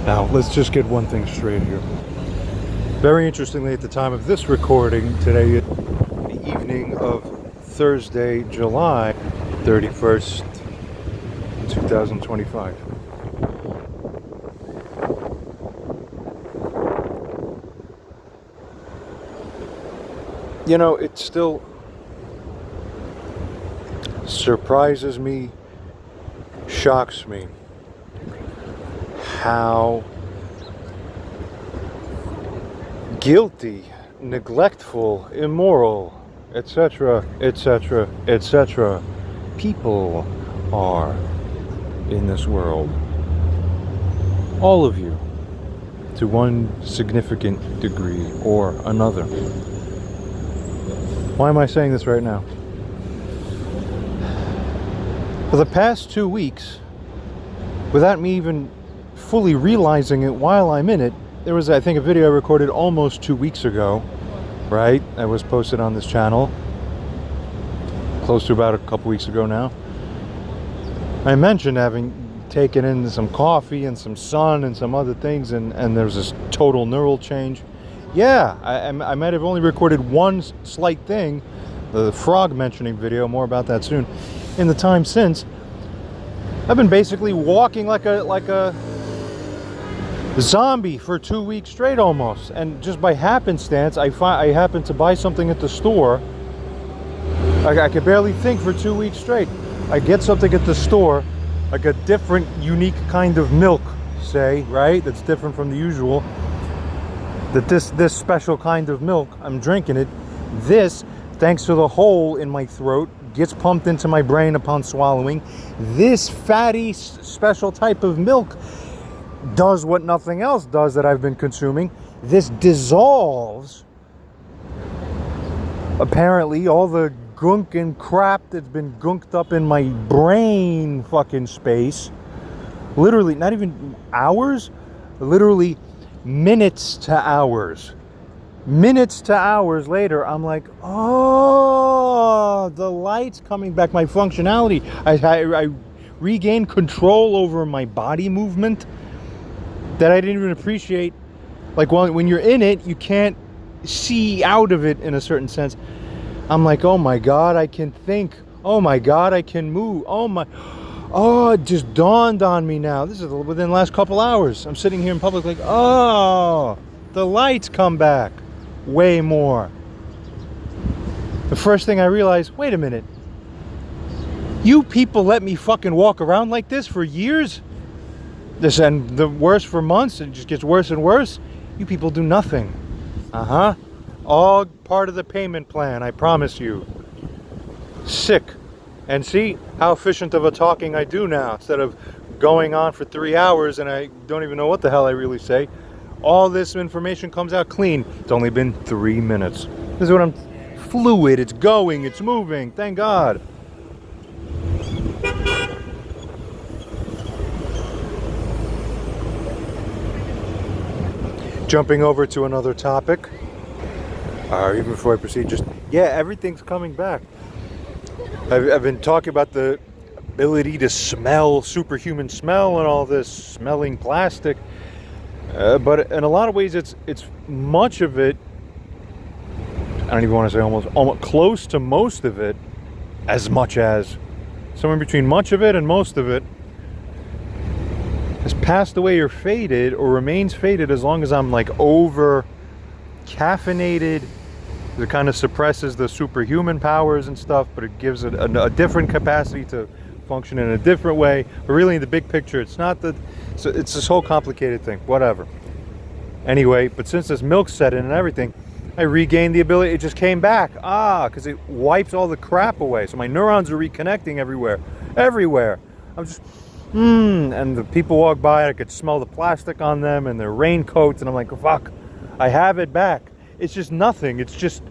Now, let's just get one thing straight here. Very interestingly, at the time of this recording, today, the evening of Thursday, July 31st, 2025. You know, it still surprises me, shocks me, how guilty, neglectful, immoral, etc., etc., etc. people are in this world. All of you, to one significant degree or another. Why am I saying this right now? For the past 2 weeks, without me even fully realizing it while I'm in it, there was, I think, a video I recorded almost 2 weeks ago, right? That was posted on this channel, close to about a couple weeks ago now. I mentioned having taken in some coffee and some sun and some other things, and there's this total neural change. Yeah, I might have only recorded one slight thing, the frog mentioning video, more about that soon. In the time since, I've been basically walking like a zombie for 2 weeks straight almost, and just by happenstance, I happened to buy something at the store. I could barely think for 2 weeks straight. I get something at the store, like a different, unique kind of milk, say, right? That's different from the usual. That this special kind of milk, I'm drinking it. This, thanks to the hole in my throat, gets pumped into my brain upon swallowing. This fatty, special type of milk does what nothing else does that I've been consuming. This dissolves, apparently, all the gunk and crap that's been gunked up in my brain fucking space. Literally, not even hours, literally minutes to hours. Minutes to hours later, I'm like, oh, the light's coming back, my functionality. I regained control over my body movement that I didn't even appreciate. Like, when you're in it, you can't see out of it in a certain sense. I'm like, oh my God, I can think. Oh my God, I can move. Oh, it just dawned on me now. This is within the last couple hours. I'm sitting here in public like, oh, the lights come back way more. The first thing I realized, wait a minute. You people let me fucking walk around like this for years? This, and the worst for months, it just gets worse and worse. You people do nothing. All part of the payment plan, I promise you. Sick. And see how efficient of a talking I do now. Instead of going on for 3 hours and I don't even know what the hell I really say. All this information comes out clean. It's only been 3 minutes. This is what I'm... Fluid, it's going, it's moving, thank God. Jumping over to another topic. Even before I proceed, just, yeah, everything's coming back. I've been talking about the ability to smell, superhuman smell and all this, smelling plastic. But in a lot of ways, it's much of it, I don't even want to say almost close to most of it, as much as, somewhere between much of it and most of it, has passed away or faded, or remains faded as long as I'm like over caffeinated. It kind of suppresses the superhuman powers and stuff, but it gives it a different capacity to function in a different way. But really, in the big picture, it's not that. So it's this whole complicated thing. Whatever. Anyway, but since this milk set in and everything, I regained the ability. It just came back. Because it wipes all the crap away. So my neurons are reconnecting everywhere. I'm just. And the people walk by, I could smell the plastic on them and their raincoats, and I'm like, fuck, I have it back. It's just nothing. It's just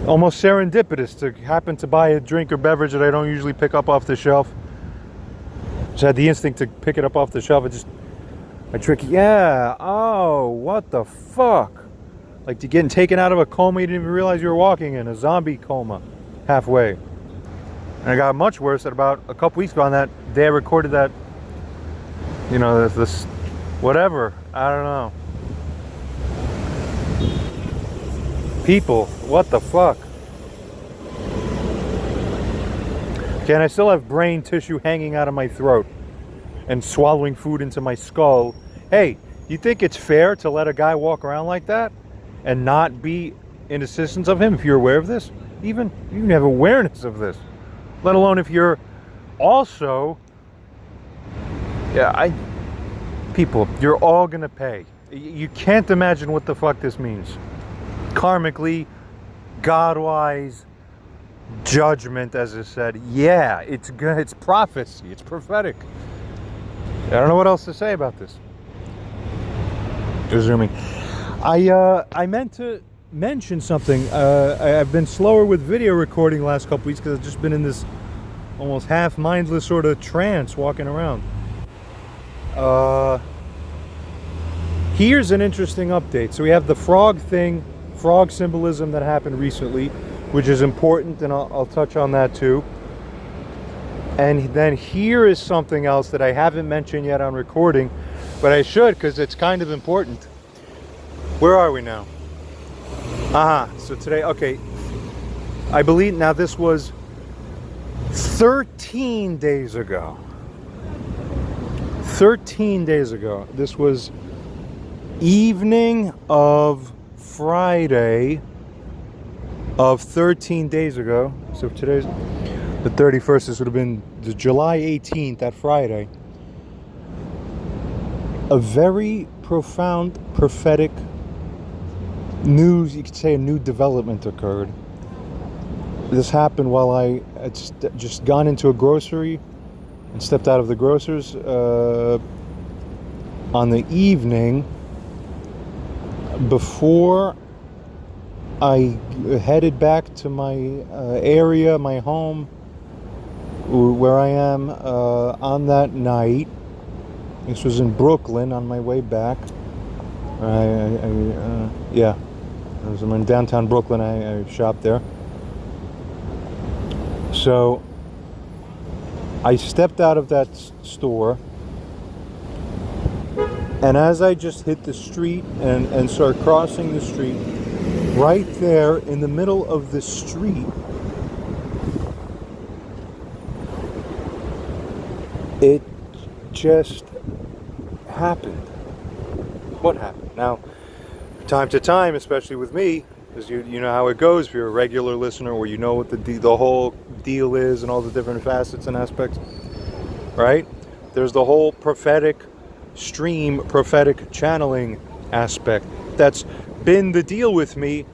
almost serendipitous to happen to buy a drink or beverage that I don't usually pick up off the shelf. Just had the instinct to pick it up off the shelf. I trick, yeah, oh, what the fuck? Like to getting taken out of a coma you didn't even realize you were walking in, a zombie coma, halfway. And it got much worse at about a couple weeks ago on that day I recorded that, you know, this whatever. I don't know. People, what the fuck? Okay, and I still have brain tissue hanging out of my throat and swallowing food into my skull. Hey, you think it's fair to let a guy walk around like that and not be in assistance of him if you're aware of this? Even you have awareness of this, let alone if you're also, people, you're all gonna pay. You can't imagine what the fuck this means. Karmically, God-wise, judgment, as I said. Yeah, it's good. It's prophecy. It's prophetic. I don't know what else to say about this. Resuming, I meant to mention something. I've been slower with video recording the last couple weeks because I've just been in this almost half mindless sort of trance walking around. Here's an interesting update. So we have the frog thing, frog symbolism that happened recently, which is important, and I'll touch on that too. And then here is something else that I haven't mentioned yet on recording, but I should because it's kind of important. Where are we now? So today, okay, I believe now this was 13 days ago. 13 days ago. This was evening of Friday of 13 days ago. So today's the 31st. This would have been the July 18th, that Friday. A very profound prophetic news, you could say a new development occurred. This happened while I had just gone into a grocery and stepped out of the grocers on the evening before I headed back to my area, my home, where I am on that night. This was in Brooklyn on my way back. Yeah, I was in downtown Brooklyn. I shopped there. So I stepped out of that store, and as I just hit the street and started crossing the street, right there in the middle of the street, it just happened. What happened? Now, time to time, especially with me, because you know how it goes if you're a regular listener, or you know what the whole deal is and all the different facets and aspects, right? There's the whole prophetic stream, prophetic channeling aspect that's been the deal with me,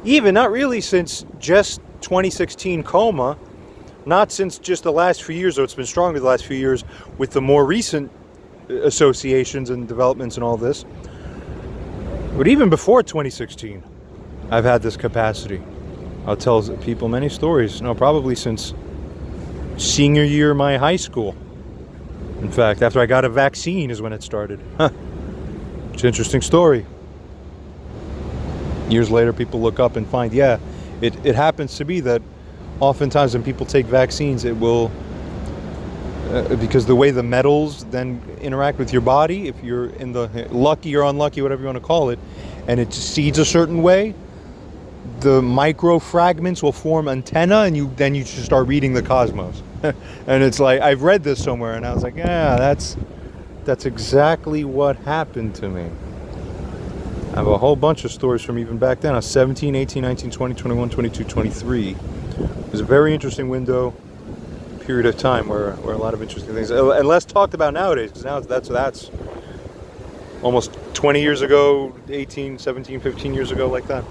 even not really since just 2016 coma, not since just the last few years, though it's been stronger the last few years with the more recent associations and developments and all this. But even before 2016, I've had this capacity. I'll tell people many stories. No, probably since senior year of my high school. In fact, after I got a vaccine is when it started. It's an interesting story. Years later, people look up and find, yeah, it happens to be that oftentimes when people take vaccines, it will, because the way the metals then interact with your body, if you're in the lucky or unlucky, whatever you want to call it, and it seeds a certain way, the micro fragments will form antenna, and then you should start reading the cosmos. And it's like, I've read this somewhere, and I was like, yeah, that's exactly what happened to me. I have a whole bunch of stories from even back then. I was 17, 18, 19, 20, 21, 22, 23. It was a very interesting period of time where a lot of interesting things, and less talked about nowadays, because now that's almost 20 years ago, 18, 17, 15 years ago, like that.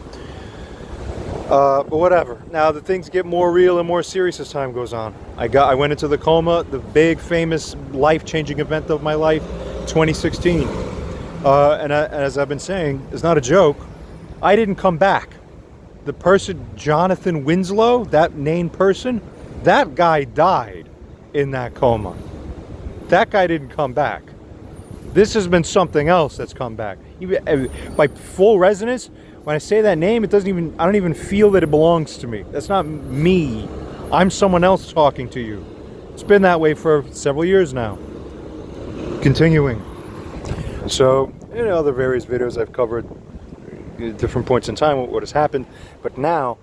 But whatever. Now the things get more real and more serious as time goes on. I went into the coma, the big famous life-changing event of my life, 2016. And as I've been saying, it's not a joke. I didn't come back. The person, Jonathan Winslow, that named person, that guy died in that coma. That guy didn't come back. This has been something else that's come back. By full resonance, when I say that name, I don't even feel that it belongs to me. That's not me. I'm someone else talking to you. It's been that way for several years now. Continuing. So, in other various videos I've covered at different points in time what has happened, but now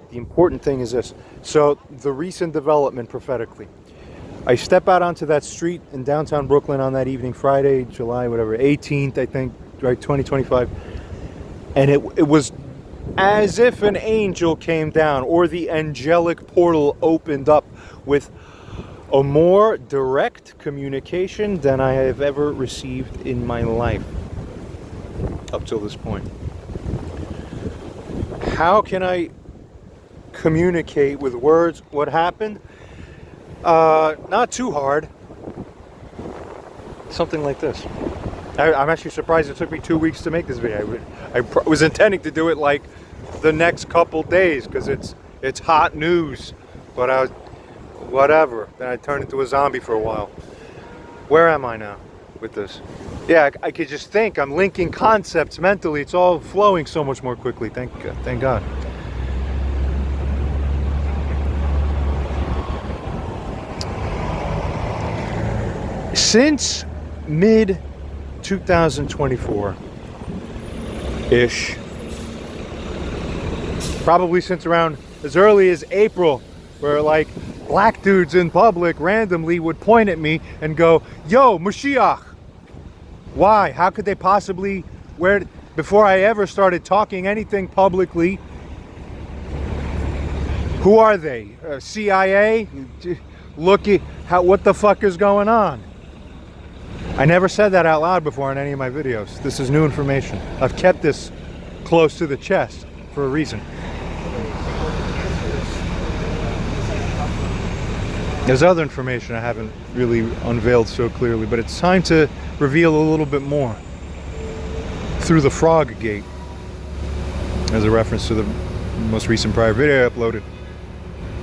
the important thing is this. So, the recent development prophetically. I step out onto that street in downtown Brooklyn on that evening, Friday, July, whatever, 18th, I think, right, 2025. And it was as if an angel came down, or the angelic portal opened up with a more direct communication than I have ever received in my life up till this point. How can I communicate with words what happened? Not too hard. Something like this. I'm actually surprised it took me 2 weeks to make this video. I was intending to do it like the next couple days because it's hot news. But I was, whatever. Then I turned into a zombie for a while. Where am I now with this? Yeah, I could just think. I'm linking concepts mentally. It's all flowing so much more quickly. Thank God. Since mid 2024-ish, probably since around as early as April, where like black dudes in public randomly would point at me and go, "Yo, Mashiach." Why? How could they possibly, before I ever started talking anything publicly, who are they? CIA? Look at what the fuck is going on? I never said that out loud before in any of my videos. This is new information. I've kept this close to the chest for a reason. There's other information I haven't really unveiled so clearly, but it's time to reveal a little bit more through the frog gate, as a reference to the most recent prior video I uploaded.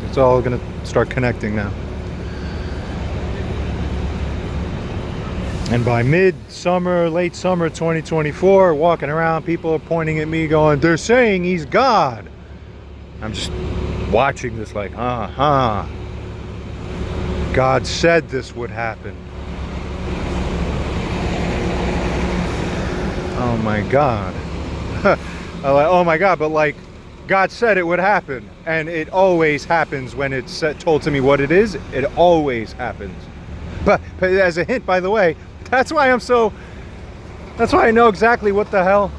It's all going to start connecting now. And by mid-summer, late summer 2024, walking around, people are pointing at me going, "They're saying he's God." I'm just watching this like, God said this would happen. Oh my God. I'm like, oh my God, but like, God said it would happen. And it always happens when it's told to me what it is. It always happens. But as a hint, by the way, that's why I know exactly what the hell.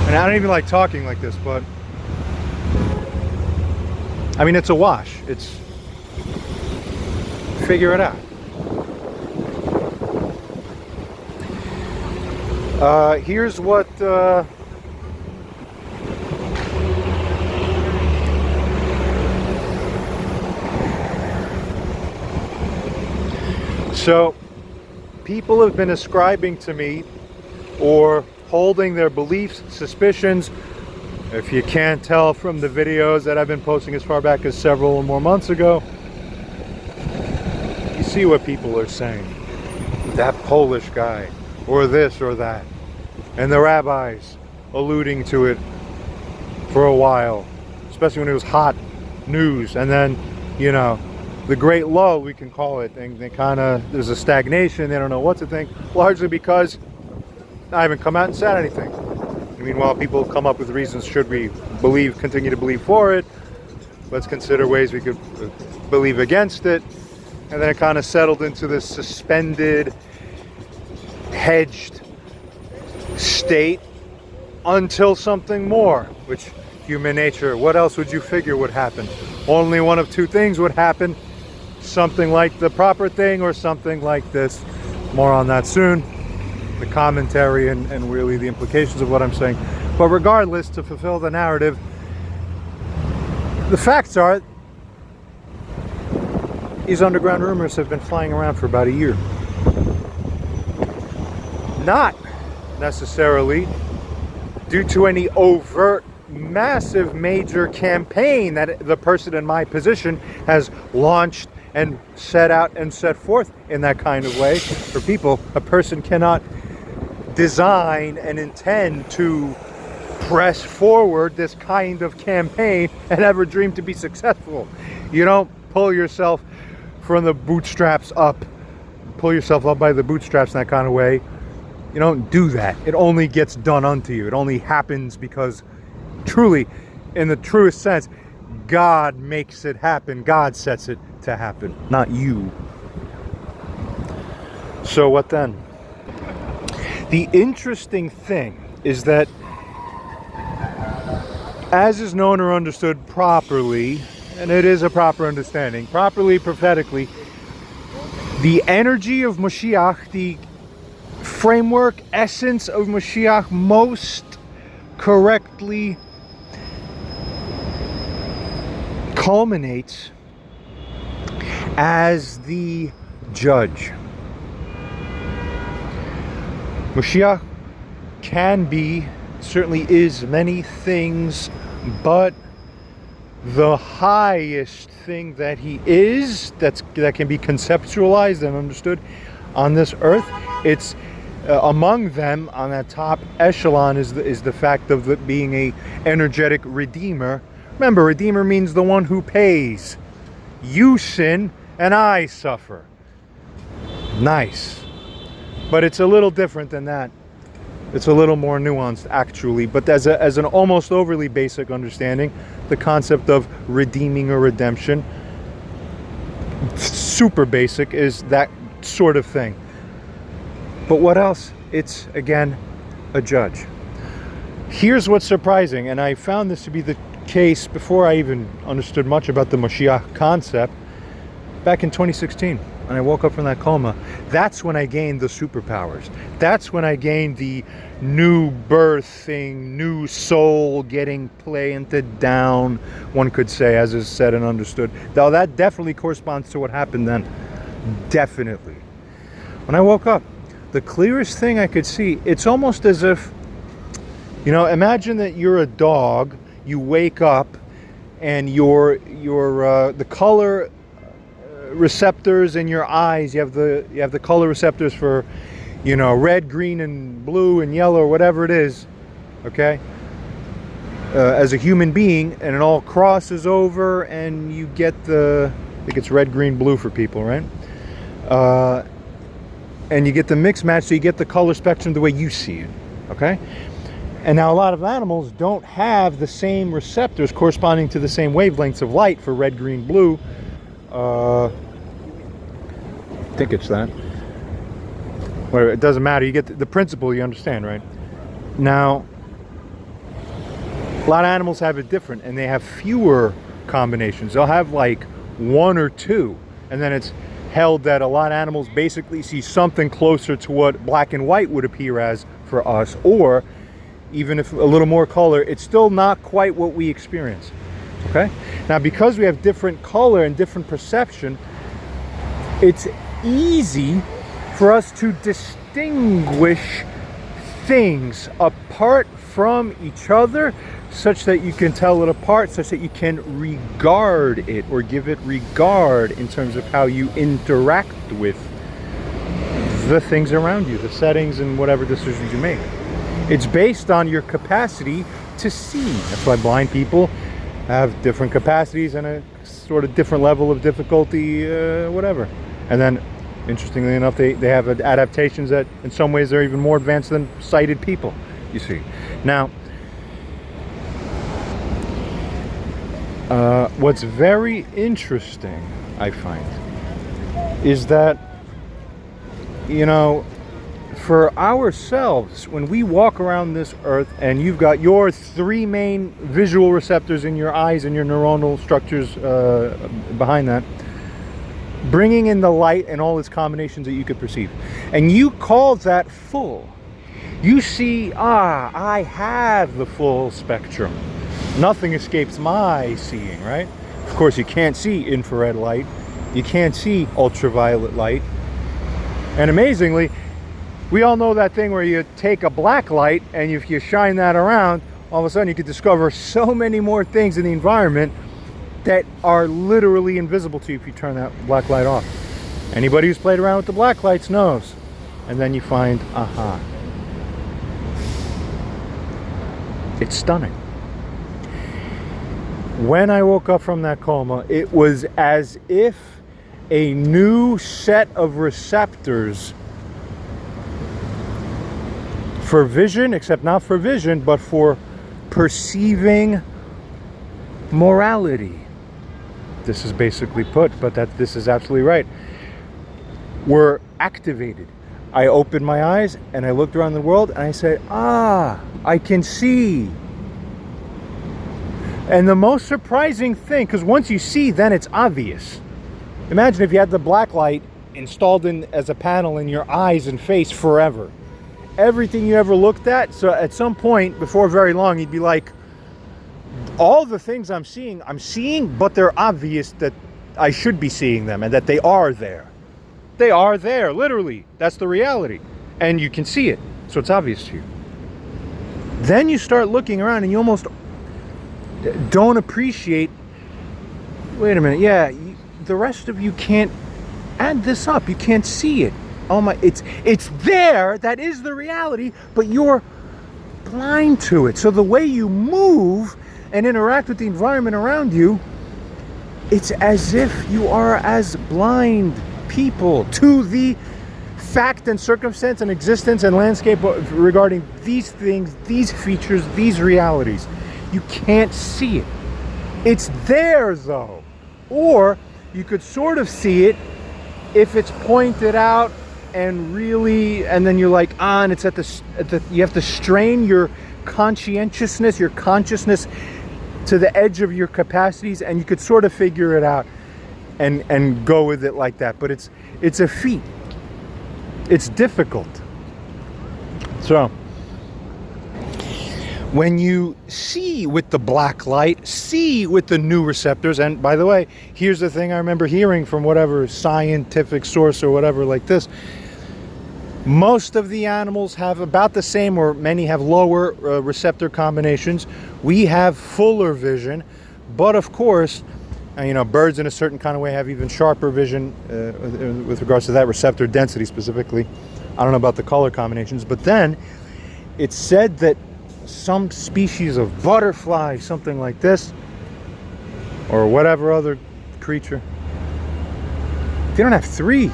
And I don't even like talking like this, but I mean, it's a wash. Figure it out. Here's what so people have been ascribing to me or holding their beliefs, suspicions. If you can't tell from the videos that I've been posting as far back as several or more months ago, you see what people are saying. That Polish guy, or this or that. And the rabbis alluding to it for a while, especially when it was hot news. And then, you know, the great lull, we can call it, and they kind of, there's a stagnation, they don't know what to think, largely because I haven't come out and said anything. Meanwhile, people come up with reasons, should we continue to believe for it? Let's consider ways we could believe against it. And then it kind of settled into this suspended, hedged state until something more, which human nature, what else would you figure would happen? Only one of two things would happen. Something like the proper thing or something like this. More on that soon. The commentary and really the implications of what I'm saying. But regardless, to fulfill the narrative, the facts are these underground rumors have been flying around for about a year. Not necessarily due to any overt, massive, major campaign that the person in my position has launched and set out and set forth in that kind of way. For people, a person cannot design and intend to press forward this kind of campaign and ever dream to be successful. You don't pull yourself from the bootstraps up pull yourself up by the bootstraps in that kind of way. You don't do that. It only gets done unto you. It only happens because truly, in the truest sense, God makes it happen. God sets it to happen, not you. So what then? The interesting thing is that as is known or understood properly, and it is a proper understanding, properly, prophetically, the energy of Mashiach, the framework, essence of Mashiach most correctly culminates as the judge. Mashiach can be, certainly is many things, but the highest thing that he is, that can be conceptualized and understood on this earth, it's among them on that top echelon is the fact of it being a energetic redeemer. Remember, redeemer means the one who pays. You sin and I suffer. Nice. But it's a little different than that. It's a little more nuanced, actually. But as an almost overly basic understanding, the concept of redeeming or redemption, super basic, is that sort of thing. But what else? It's, again, a judge. Here's what's surprising, and I found this to be the case before I even understood much about the Mashiach concept, back in 2016. When I woke up from that coma, that's when I gained the superpowers. That's when I gained the new birthing, new soul getting planted down, one could say, as is said and understood. Now that definitely corresponds to what happened then. Definitely. When I woke up, the clearest thing I could see, it's almost as if, imagine that you're a dog, you wake up and the color receptors in your eyes, you have the color receptors for red, green, and blue and yellow, or whatever it is, okay, as a human being, and it all crosses over and you get I think it's red, green, blue for people, right? And you get the mix match, so you get the color spectrum the way you see it, okay? And now a lot of animals don't have the same receptors corresponding to the same wavelengths of light for red, green, blue. I think it's that. Whatever, it doesn't matter. You get the principle, you understand, right? Now, a lot of animals have it different, and they have fewer combinations. They'll have like one or two, and then it's held that a lot of animals basically see something closer to what black and white would appear as for us, or even if a little more color, it's still not quite what we experience. Okay? Now, because we have different color and different perception, it's easy for us to distinguish things apart from each other, such that you can tell it apart, such that you can regard it or give it regard in terms of how you interact with the things around you, the settings and whatever decisions you make. It's based on your capacity to see. That's why blind people have different capacities and a sort of different level of difficulty, whatever. And then, interestingly enough, they have adaptations that in some ways they're even more advanced than sighted people, you see. Now, what's very interesting, I find, is that, for ourselves, when we walk around this earth and you've got your three main visual receptors in your eyes and your neuronal structures behind that, bringing in the light and all its combinations that you could perceive, and you call that full, you see, I have the full spectrum. Nothing escapes my seeing, right? Of course, you can't see infrared light. You can't see ultraviolet light. And amazingly, we all know that thing where you take a black light and if you shine that around, all of a sudden you could discover so many more things in the environment that are literally invisible to you if you turn that black light off. Anybody who's played around with the black lights knows. And then you find, aha. It's stunning. When I woke up from that coma, it was as if a new set of receptors for vision, except not for vision, but for perceiving morality. This is basically put, but this is absolutely right. We're activated. I opened my eyes and I looked around the world and I said, I can see. And the most surprising thing, because once you see, then it's obvious. Imagine if you had the black light installed in as a panel in your eyes and face forever. Everything you ever looked at, so at some point, before very long, you'd be like, all the things I'm seeing, but they're obvious that I should be seeing them and that they are there. They are there, literally. That's the reality. And you can see it, so it's obvious to you. Then you start looking around and you almost don't appreciate, wait a minute, the rest of you can't add this up. You can't see it. Oh my, it's there, that is the reality, but you're blind to it. So the way you move and interact with the environment around you, it's as if you are as blind people to the fact and circumstance and existence and landscape regarding these things, these features, these realities. You can't see it. It's there though. Or you could sort of see it if it's pointed out and really, and then you're like, and it's at the you have to strain your conscientiousness, your consciousness to the edge of your capacities, and you could sort of figure it out and go with it like that. But it's a feat. It's difficult. So when you see with the black light, see with the new receptors, and by the way, here's the thing I remember hearing from whatever scientific source or whatever like this, most of the animals have about the same, or many have lower receptor combinations. We have fuller vision, but of course, birds in a certain kind of way have even sharper vision with regards to that receptor density specifically. I don't know about the color combinations, but then it's said that some species of butterfly, something like this, or whatever other creature, they don't have 3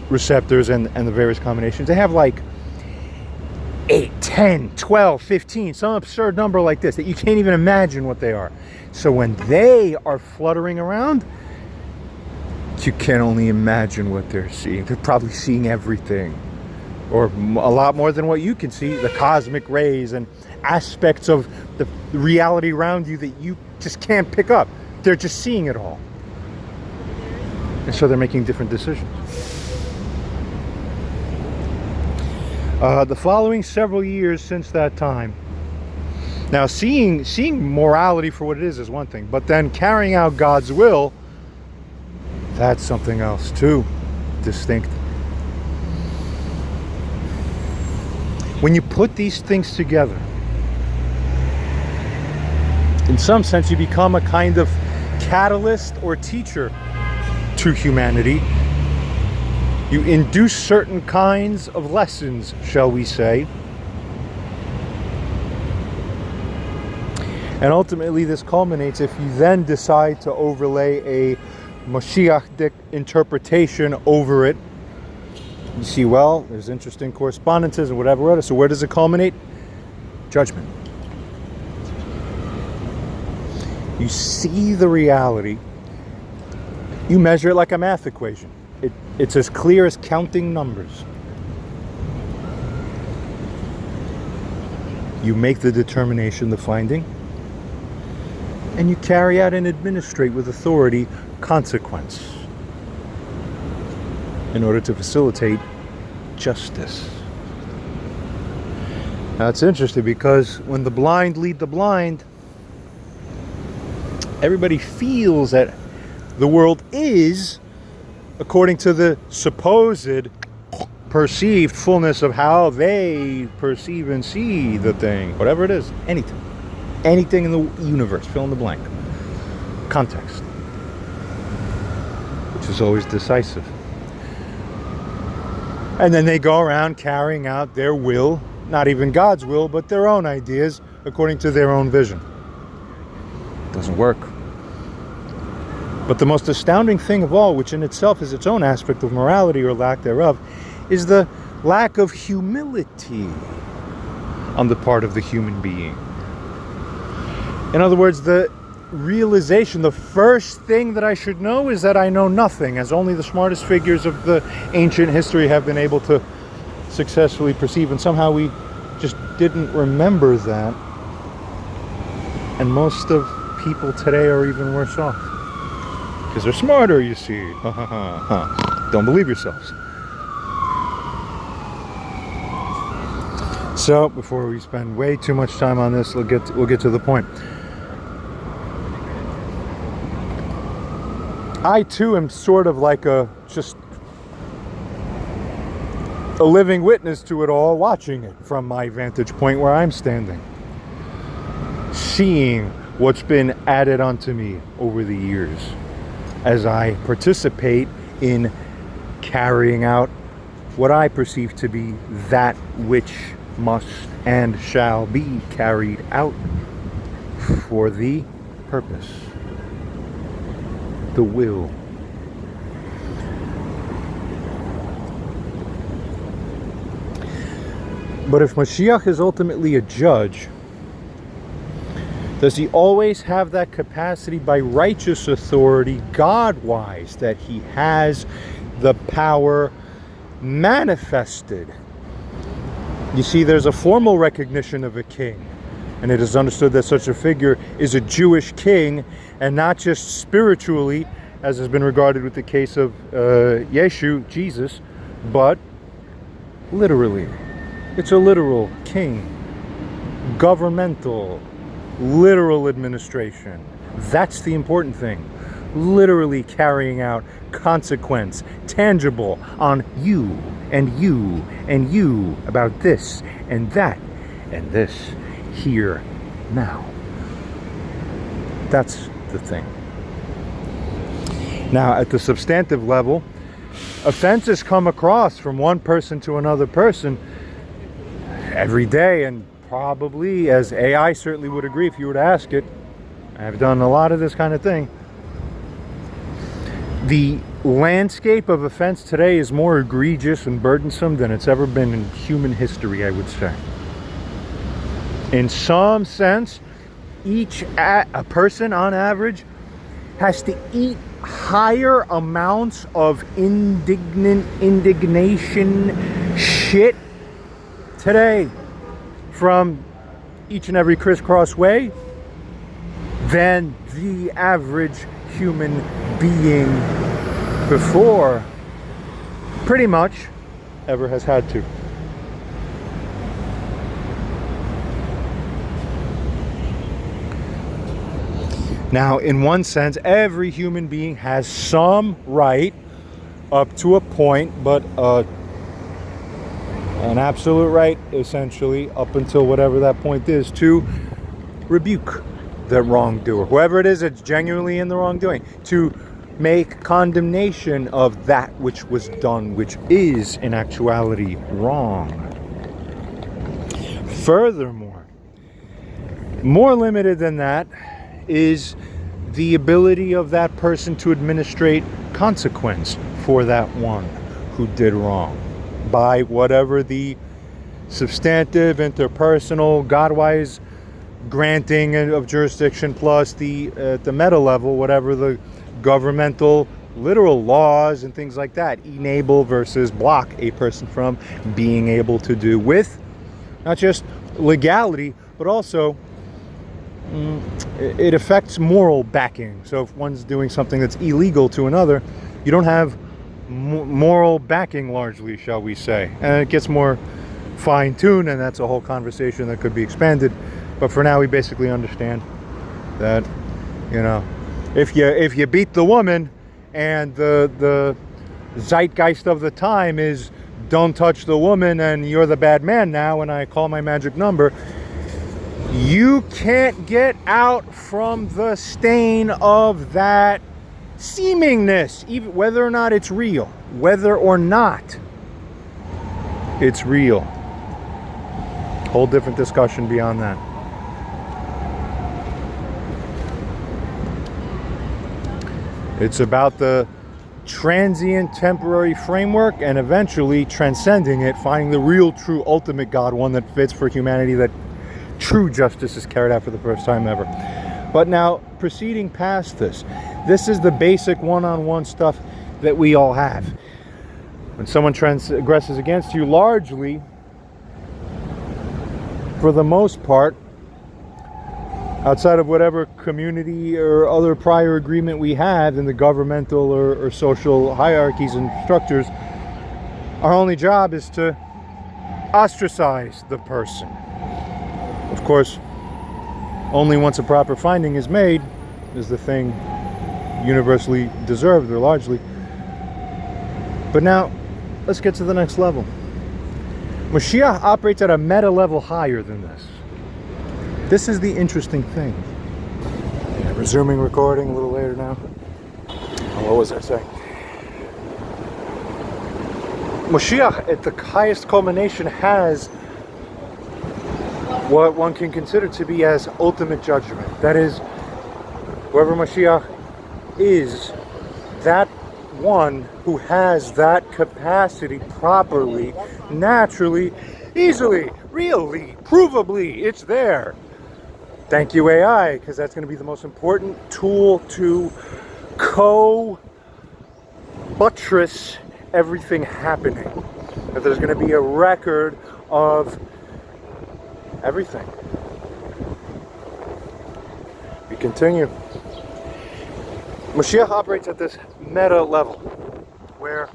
receptors and the various combinations. They have like 8, 10, 12, 15, some absurd number like this that you can't even imagine what they are. So when they are fluttering around, you can only imagine what they're seeing. They're probably seeing everything, or a lot more than what you can see, the cosmic rays and aspects of the reality around you that you just can't pick up. They're just seeing it all. And so they're making different decisions. The following several years since that time. Now, seeing morality for what it is one thing, but then carrying out God's will, that's something else too, distinct. When you put these things together, in some sense, you become a kind of catalyst or teacher to humanity. You induce certain kinds of lessons, shall we say. And ultimately this culminates if you then decide to overlay a Mashiach interpretation over it. You see, well, there's interesting correspondences and whatever. So where does it culminate? Judgment. You see the reality. You measure it like a math equation. It's as clear as counting numbers. You make the determination, the finding, and you carry out and administrate with authority consequence in order to facilitate justice. Now it's interesting because when the blind lead the blind, everybody feels that the world is according to the supposed perceived fullness of how they perceive and see the thing, whatever it is, anything in the universe, fill in the blank. Context, which is always decisive. And then they go around carrying out their will, not even God's will, but their own ideas according to their own vision. Doesn't work. But the most astounding thing of all, which in itself is its own aspect of morality or lack thereof, is the lack of humility on the part of the human being. In other words, the realization, the first thing that I should know is that I know nothing, as only the smartest figures of the ancient history have been able to successfully perceive, and somehow we just didn't remember that. And most of people today are even worse off, because they're smarter, you see. Don't believe yourselves. So, before we spend way too much time on this, we'll get to the point. I too am sort of like just a living witness to it all, watching it from my vantage point where I'm standing, seeing what's been added onto me over the years as I participate in carrying out what I perceive to be that which must and shall be carried out for the purpose, the will. But if Mashiach is ultimately a judge, does he always have that capacity by righteous authority, God-wise, that he has the power manifested? You see, there's a formal recognition of a king, and it is understood that such a figure is a Jewish king, and not just spiritually, as has been regarded with the case of Yeshu, Jesus, but literally. It's a literal king, governmental, literal administration. That's the important thing. Literally carrying out consequence, tangible, on you and you and you, about this and that and this, here, now. That's the thing. Now, at the substantive level, offenses come across from one person to another person every day, and probably, as AI certainly would agree if you were to ask it, I've done a lot of this kind of thing. The landscape of offense today is more egregious and burdensome than it's ever been in human history, I would say. In some sense, a person on average has to eat higher amounts of indignation shit today from each and every crisscross way than the average human being before pretty much ever has had to. Now, in one sense, every human being has some right up to a point, but an absolute right, essentially, up until whatever that point is, to rebuke the wrongdoer, whoever it is that's genuinely in the wrongdoing, to make condemnation of that which was done, which is in actuality wrong. Furthermore, more limited than that is the ability of that person to administrate consequence for that one who did wrong, by whatever the substantive, interpersonal, God-wise granting of jurisdiction, plus the at the meta level, whatever the governmental, literal laws and things like that enable versus block a person from being able to do, with not just legality, but also it affects moral backing. So if one's doing something that's illegal to another, you don't have moral backing, largely, shall we say. And it gets more fine-tuned, and that's a whole conversation that could be expanded. But for now, we basically understand that, you know, if you beat the woman, and the zeitgeist of the time is don't touch the woman and you're the bad man now, and I call my magic number, you can't get out from the stain of that seemingness, even whether or not it's real. Whether or not it's real. Whole different discussion beyond that. It's about the transient, temporary framework and eventually transcending it, finding the real, true, ultimate God, one that fits for humanity, that true justice is carried out for the first time ever. But now, proceeding past this, this is the basic one-on-one stuff that we all have. When someone transgresses against you, largely, for the most part, outside of whatever community or other prior agreement we have in the governmental or social hierarchies and structures, our only job is to ostracize the person. Of course, only once a proper finding is made is the thing universally deserved, or largely. But now, let's get to the next level. Mashiach operates at a meta level higher than this. This is the interesting thing. Yeah, resuming recording a little later now. What was I saying? Mashiach, at the highest culmination, has what one can consider to be as ultimate judgment. That is, whoever Mashiach is, that one who has that capacity properly, naturally, easily, really, provably, it's there. Thank you, AI, because that's going to be the most important tool to buttress everything happening. That there's going to be a record of everything. We continue. Mashiach operates at this meta level where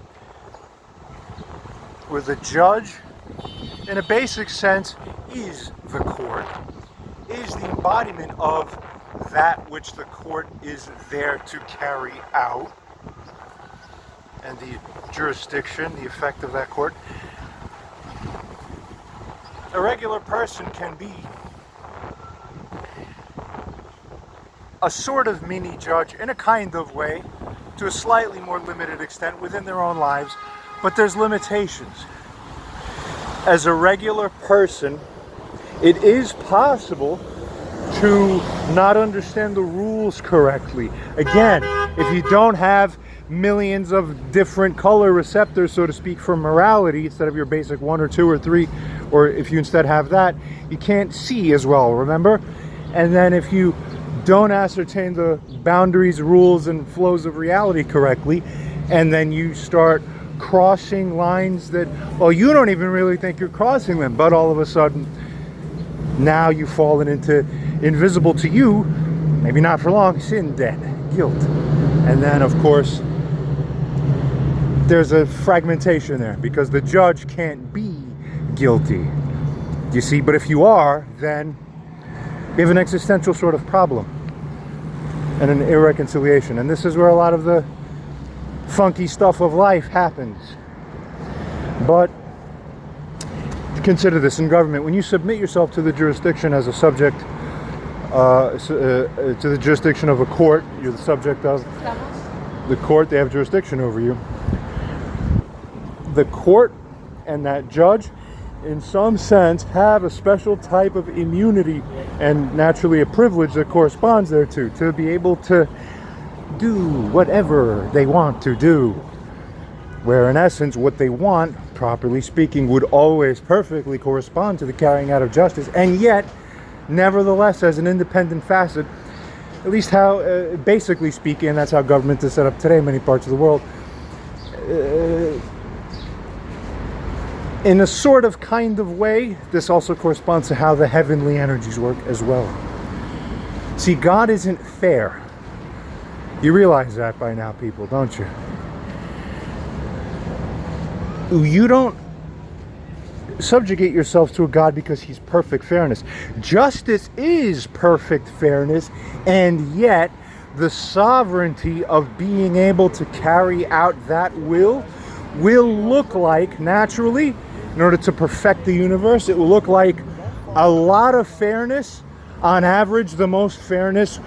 the judge, in a basic sense, is the court, is the embodiment of that which the court is there to carry out, and the jurisdiction, the effect of that court. A regular person can be a sort of mini judge in a kind of way, to a slightly more limited extent within their own lives, but there's limitations. As a regular person, it is possible to not understand the rules correctly. Again, if you don't have millions of different color receptors, so to speak, for morality, instead of your basic 1 or 2 or 3, or if you instead have that, you can't see as well, remember? And then if you don't ascertain the boundaries, rules, and flows of reality correctly, and then you start crossing lines that, well, you don't even really think you're crossing them, but all of a sudden, now you've fallen into invisible to you, maybe not for long, sin debt, guilt. And then, of course, there's a fragmentation there, because the judge can't be guilty. You see, but if you are, then we have an existential sort of problem and an irreconciliation. And this is where a lot of the funky stuff of life happens. But consider this in government. When you submit yourself to the jurisdiction as a subject, to the jurisdiction of a court, you're the subject of the court, they have jurisdiction over you. The court and that judge, in some sense, have a special type of immunity and naturally a privilege that corresponds thereto, to be able to do whatever they want to do. Where in essence, what they want, properly speaking, would always perfectly correspond to the carrying out of justice, and yet, nevertheless, as an independent facet, at least how, basically speaking, and that's how government is set up today in many parts of the world, in a sort of kind of way, this also corresponds to how the heavenly energies work as well. See, God isn't fair. You realize that by now, people, don't you? You don't subjugate yourself to a God because he's perfect fairness. Justice is perfect fairness, and yet the sovereignty of being able to carry out that will look like, naturally, in order to perfect the universe, it will look like a lot of fairness. On average, the most fairness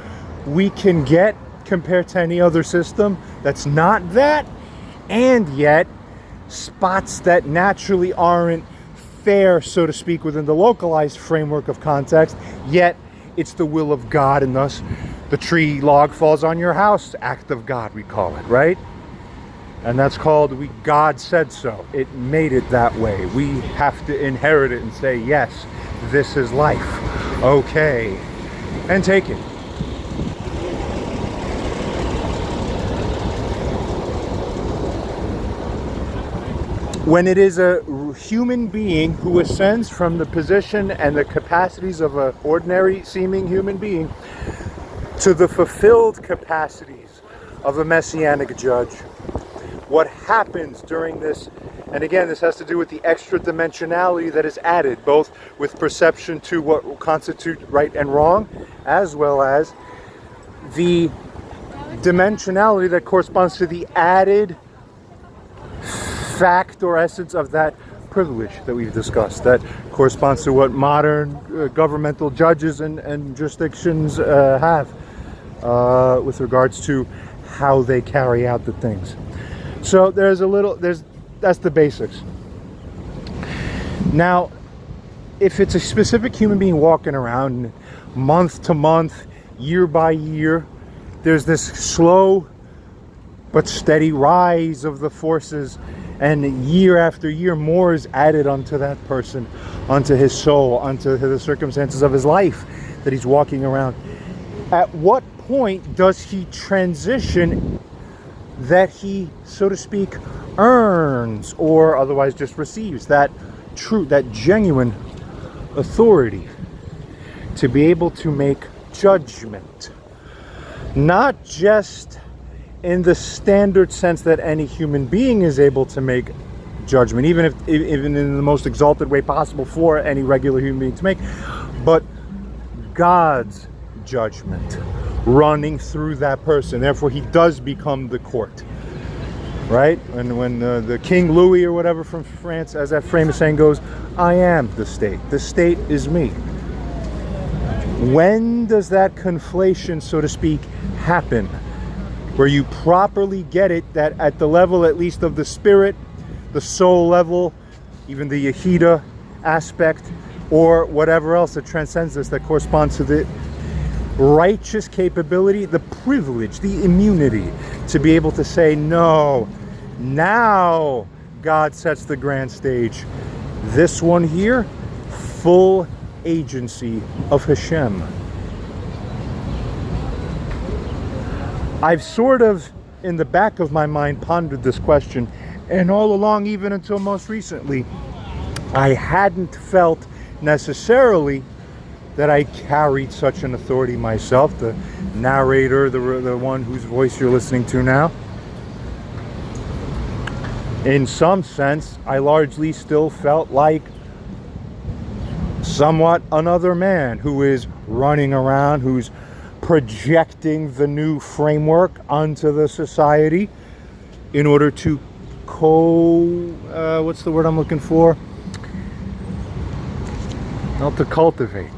we can get compared to any other system that's not that, and yet spots that naturally aren't fair, so to speak, within the localized framework of context, yet it's the will of God, and thus The tree log falls on your house, act of God, we call it, right? And that's called, God said so. It made it that way. We have to inherit it and say, yes, this is life. Okay. And take it. When it is a human being who ascends from the position and the capacities of an ordinary seeming human being to the fulfilled capacities of a Messianic judge, what happens during this, and again, this has to do with the extra dimensionality that is added, both with perception to what will constitute right and wrong, as well as the dimensionality that corresponds to the added fact or essence of that privilege that we've discussed, that corresponds to what modern governmental judges and jurisdictions have with regards to how they carry out the things. So that's the basics. Now, if it's a specific human being walking around month to month, year by year, there's this slow but steady rise of the forces, and year after year more is added onto that person, onto his soul, onto the circumstances of his life that he's walking around. At what point does he transition that he, so to speak, earns or otherwise just receives that genuine authority to be able to make judgment? Not just in the standard sense that any human being is able to make judgment, even in the most exalted way possible for any regular human being to make, but God's judgment running through that person. Therefore, he does become the court, right? And when the King Louis or whatever from France, as that famous saying goes, I am the state. The state is me. When does that conflation, so to speak, happen? Where you properly get it, that at the level at least of the spirit, the soul level, even the Yehida aspect, or whatever else that transcends this, that corresponds to the righteous capability, the privilege, the immunity to be able to say, no, now God sets the grand stage. This one here, full agency of Hashem. I've sort of, in the back of my mind, pondered this question, and all along, even until most recently, I hadn't felt necessarily that I carried such an authority myself, the narrator, the one whose voice you're listening to now. In some sense, I largely still felt like somewhat another man who is running around, who's projecting the new framework onto the society in order to what's the word I'm looking for? Not to cultivate.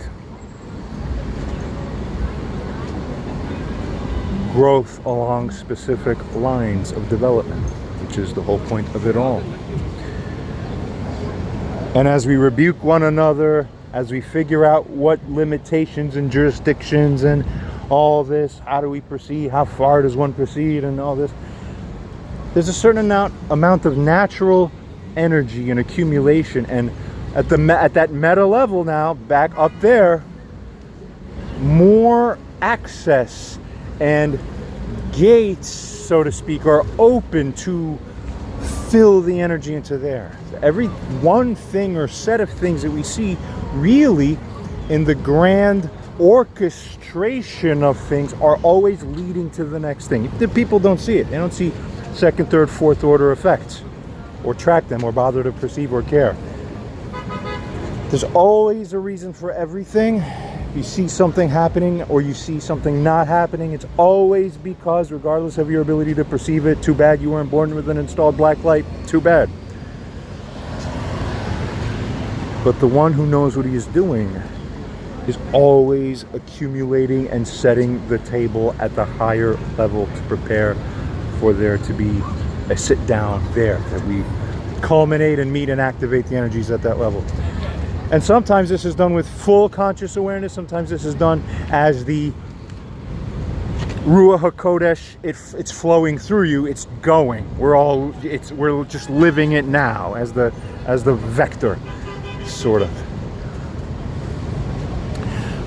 Growth along specific lines of development, which is the whole point of it all. And as we rebuke one another, as we figure out what limitations and jurisdictions and all this, how do we proceed, how far does one proceed, and all this, there's a certain amount of natural energy and accumulation, and at that meta level now, back up there, more access and gates, so to speak, are open to fill the energy into there. Every one thing or set of things that we see really in the grand orchestration of things are always leading to the next thing. The people don't see it. They don't see second, third, fourth order effects or track them or bother to perceive or care. There's always a reason for everything. If you see something happening or you see something not happening, it's always because, regardless of your ability to perceive it, too bad you weren't born with an installed black light, too bad. But the one who knows what he is doing is always accumulating and setting the table at the higher level to prepare for there to be a sit down there, that we culminate and meet and activate the energies at that level. And sometimes this is done with full conscious awareness. Sometimes this is done as the Ruach HaKodesh, it's flowing through you. It's going. We're just living it now as the vector, sort of.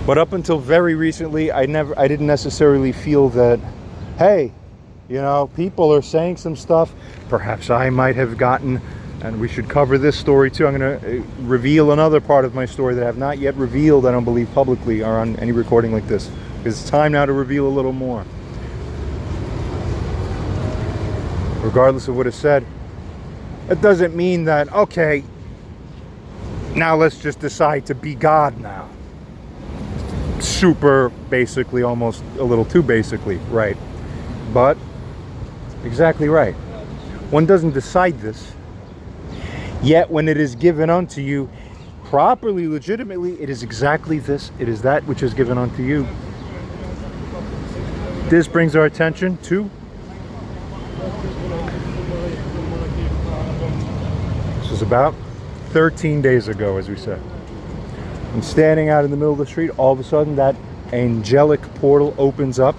But up until very recently, I didn't necessarily feel that, hey, you know, people are saying some stuff. Perhaps I might have gotten, and we should cover this story too. I'm going to reveal another part of my story that I have not yet revealed, I don't believe, publicly or on any recording like this. Because it's time now to reveal a little more. Regardless of what is said, it doesn't mean that, okay, now let's just decide to be God now. Super basically, almost a little too basically, right? But exactly right. One doesn't decide this. Yet when it is given unto you properly, legitimately, it is exactly this. It is that which is given unto you. This brings our attention to this is about 13 days ago, as we said. I'm standing out in the middle of the street. All of a sudden, that angelic portal opens up.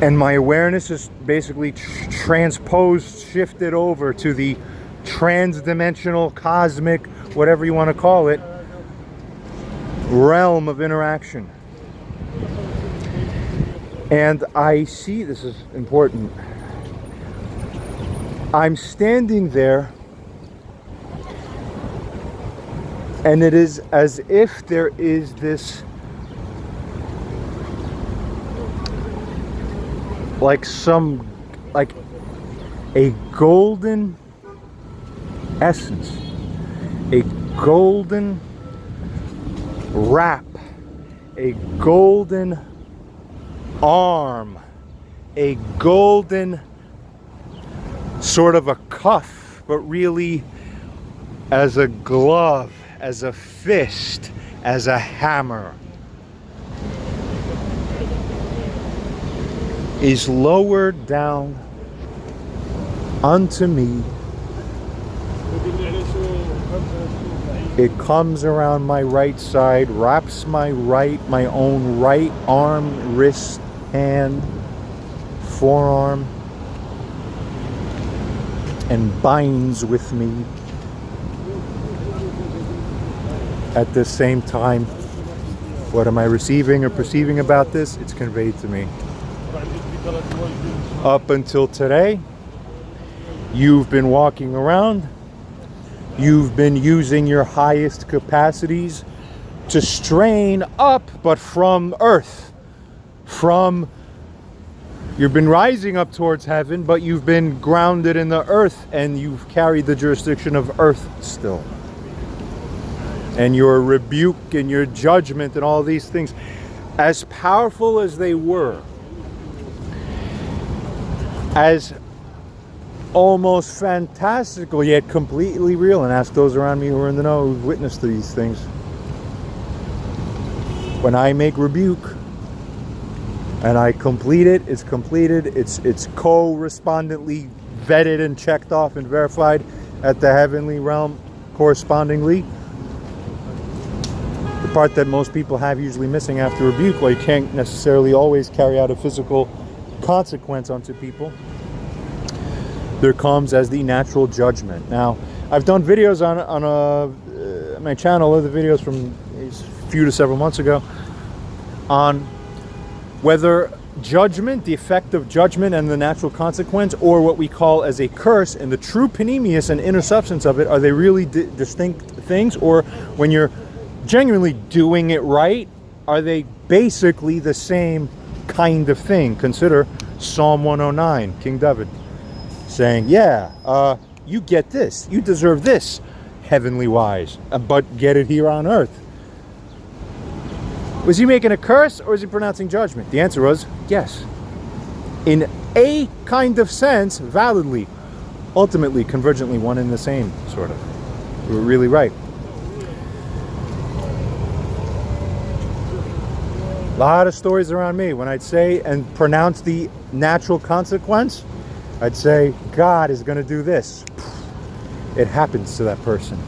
And my awareness is basically transposed, shifted over to the trans-dimensional, cosmic, whatever you want to call it, realm of interaction. And I see, this is important, I'm standing there, and it is as if there is this, like a golden essence, a golden wrap, a golden arm, a golden sort of a cuff, but really as a glove, as a fist, as a hammer, is lowered down unto me. It comes around my right side, wraps my own right arm, wrist, hand, forearm, and binds with me. At the same time, what am I receiving or perceiving about this? It's conveyed to me. Up until today, you've been walking around. You've been using your highest capacities to strain up, but from earth. You've been rising up towards heaven, but you've been grounded in the earth, and you've carried the jurisdiction of earth still. And your rebuke and your judgment and all these things, as powerful as they were, as almost fantastical yet completely real, and ask those around me who are in the know who've witnessed these things. When I make rebuke and I complete it, it's completed, it's correspondently vetted and checked off and verified at the heavenly realm correspondingly. The part that most people have usually missing after rebuke, well, you can't necessarily always carry out a physical consequence onto people. There comes as the natural judgment. Now, I've done videos on my channel, other videos from a few to several months ago, on whether judgment, the effect of judgment and the natural consequence, or what we call as a curse, and the true panemius and inner substance of it, are they really distinct things? Or when you're genuinely doing it right, are they basically the same kind of thing? Consider Psalm 109, King David, saying, yeah, you get this, you deserve this, heavenly wise, but get it here on earth. Was he making a curse, or is he pronouncing judgment? The answer was yes. In a kind of sense, validly, ultimately, convergently, one and the same, sort of. You were really right. A lot of stories around me. When I'd say and pronounce the natural consequence, I'd say, God is going to do this. It happens to that person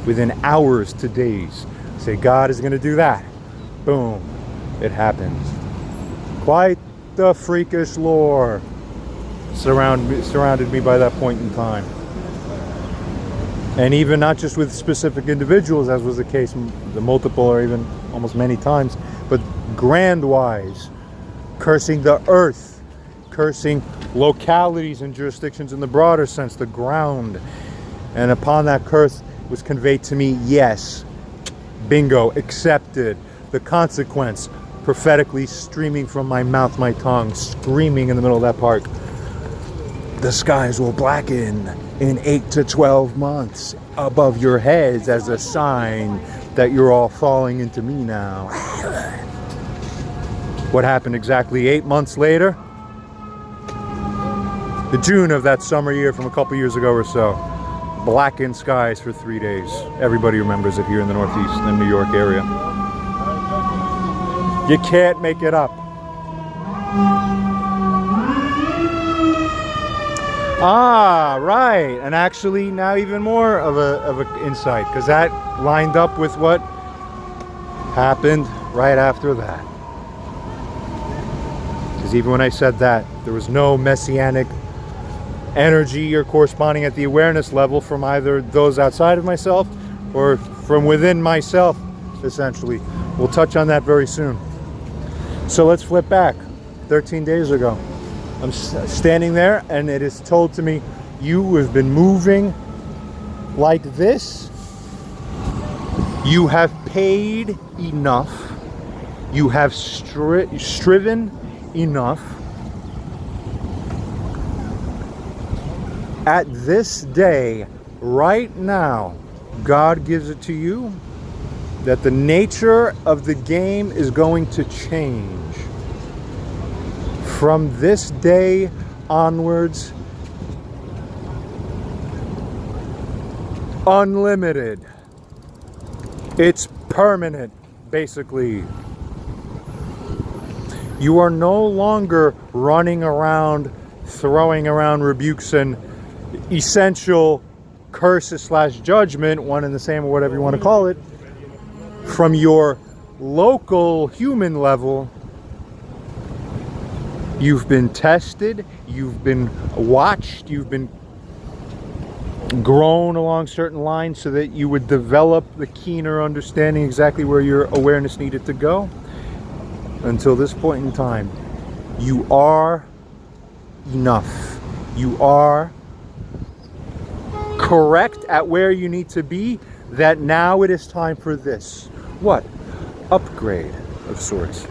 within hours to days. Say, God is going to do that. boom, it happens. Quite the freakish lore surrounded me by that point in time. And even not just with specific individuals, as was the case the multiple or even almost many times, but grand-wise, cursing the earth, cursing localities and jurisdictions in the broader sense, the ground. And upon that curse was conveyed to me, yes, bingo, accepted. The consequence, prophetically streaming from my mouth, my tongue, screaming in the middle of that park. The skies will blacken in 8 to 12 months above your heads as a sign that you're all falling into me now. What happened exactly 8 months later? The June of that summer year from a couple years ago or so. Blackened skies for 3 days. Everybody remembers it here in the Northeast and New York area. You can't make it up. Ah, right. And actually now even more of a insight, because that lined up with what happened right after that. Because even when I said that, there was no messianic energy or corresponding at the awareness level from either those outside of myself or from within myself, essentially. We'll touch on that very soon. So let's flip back 13 days ago. I'm standing there and it is told to me, you have been moving like this. You have paid enough. You have striven enough. At this day, right now, God gives it to you that the nature of the game is going to change. From this day onwards, unlimited. It's permanent, basically. You are no longer running around, throwing around rebukes and essential curses / judgment, one and the same or whatever you want to call it, from your local human level. You've been tested, you've been watched, you've been grown along certain lines so that you would develop the keener understanding exactly where your awareness needed to go. Until this point in time, you are enough. You are correct at where you need to be, that now it is time for this. What? Upgrade of sorts.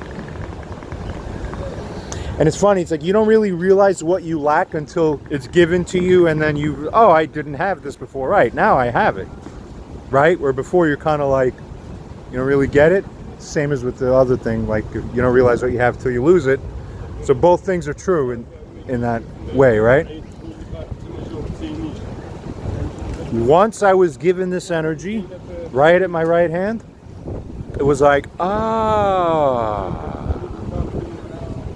And it's funny, it's like you don't really realize what you lack until it's given to you, and then you, oh, I didn't have this before. Right, now I have it. Right? Where before you're kind of like, you don't really get it. Same as with the other thing, like you don't realize what you have till you lose it. So both things are true in that way, right? Once I was given this energy, right at my right hand, it was like,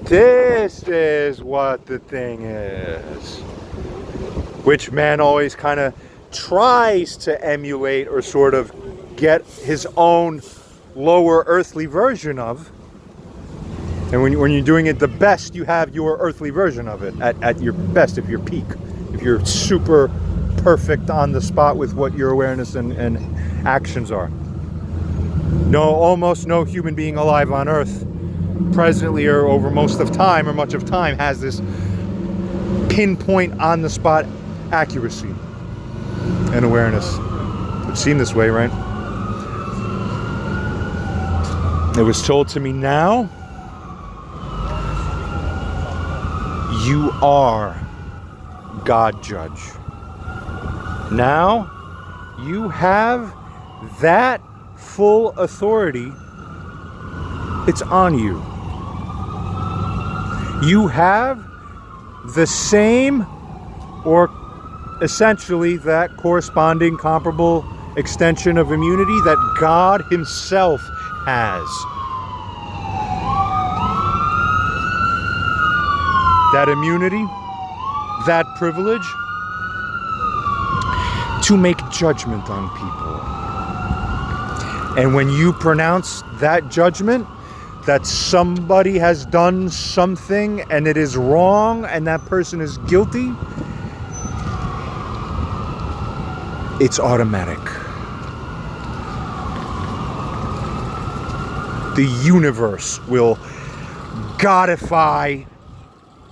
this is what the thing is. Which man always kind of tries to emulate or sort of get his own lower earthly version of. And when you're doing it the best, you have your earthly version of it at your best, if you're peak. If you're super perfect on the spot with what your awareness and actions are. Almost no human being alive on earth presently or over most of time or much of time has this pinpoint on the spot accuracy and awareness. It seemed this way, right? It was told to me, now you are God Judge. Now you have that full authority. It's on you. You have the same, or essentially that corresponding comparable extension of immunity that God Himself has. That immunity, that privilege to make judgment on people. And when you pronounce that judgment, that somebody has done something and it is wrong and that person is guilty, it's automatic. The universe will godify,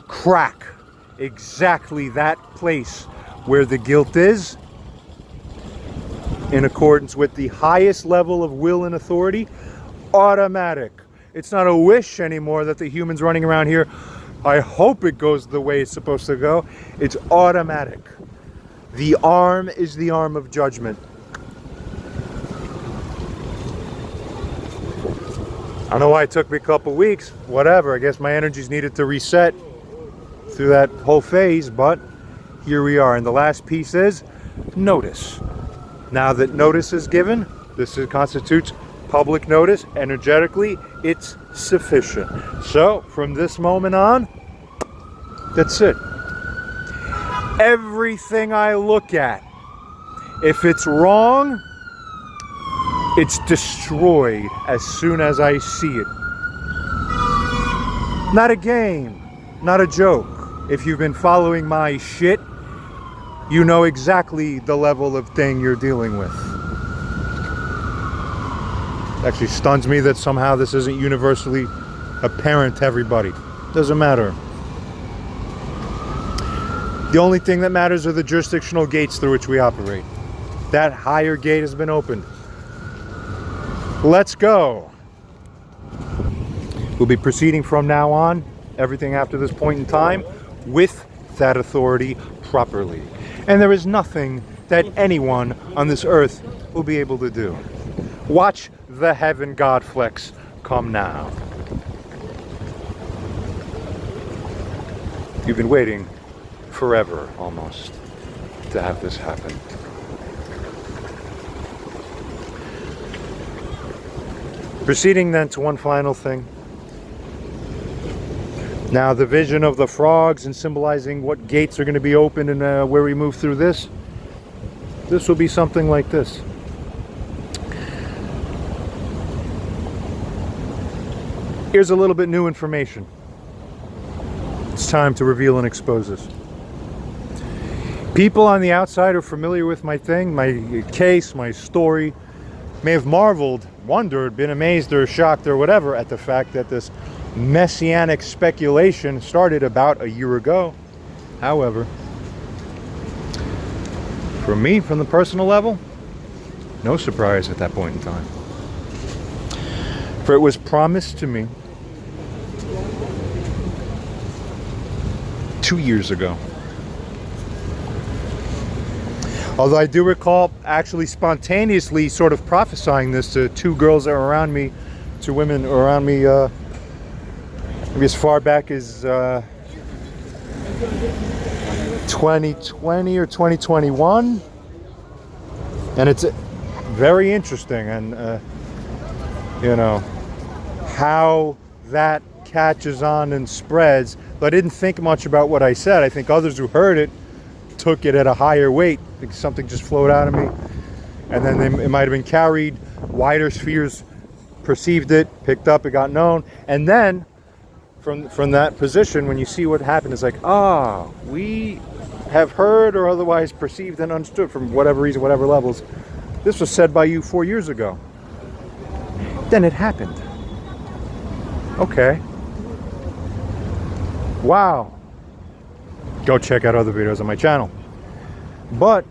crack exactly that place where the guilt is, in accordance with the highest level of will and authority. Automatic. It's not a wish anymore that the humans running around here, I hope it goes the way it's supposed to go. It's automatic. The arm is the arm of judgment. I don't know why it took me a couple weeks. Whatever. I guess my energies needed to reset through that whole phase, but here we are. And the last piece is notice. Now that notice is given, constitutes public notice. Energetically, it's sufficient. So, from this moment on, that's it. Everything I look at, if it's wrong, it's destroyed as soon as I see it. Not a game, not a joke. If you've been following my shit, you know exactly the level of thing you're dealing with. It actually stuns me that somehow this isn't universally apparent to everybody. Doesn't matter. The only thing that matters are the jurisdictional gates through which we operate. That higher gate has been opened. Let's go. We'll be proceeding from now on, everything after this point in time, with that authority properly. And there is nothing that anyone on this earth will be able to do. Watch the heaven God flex come now. You've been waiting forever, almost, to have this happen. Proceeding then to one final thing. Now the vision of the frogs and symbolizing what gates are going to be open and where we move through this will be something like this. Here's a little bit new information. It's time to reveal and expose this. People on the outside are familiar with my thing, my case, my story, may have marveled, wondered, been amazed or shocked or whatever at the fact that this Messianic speculation started about a year ago. However, for me, from the personal level, no surprise at that point in time. For it was promised to me 2 years ago. Although I do recall actually spontaneously sort of prophesying this to two girls that were around me, two women around me, maybe as far back as 2020 or 2021. And it's very interesting, and you know, how that catches on and spreads. But I didn't think much about what I said. I think others who heard it took it at a higher weight. I think something just flowed out of me, and then it might have been carried. Wider spheres perceived it, picked up, it got known, and then from that position, when you see what happened, it's like, we have heard or otherwise perceived and understood from whatever reason, whatever levels. This was said by you 4 years ago. Then it happened. Okay. Wow. Go check out other videos on my channel. But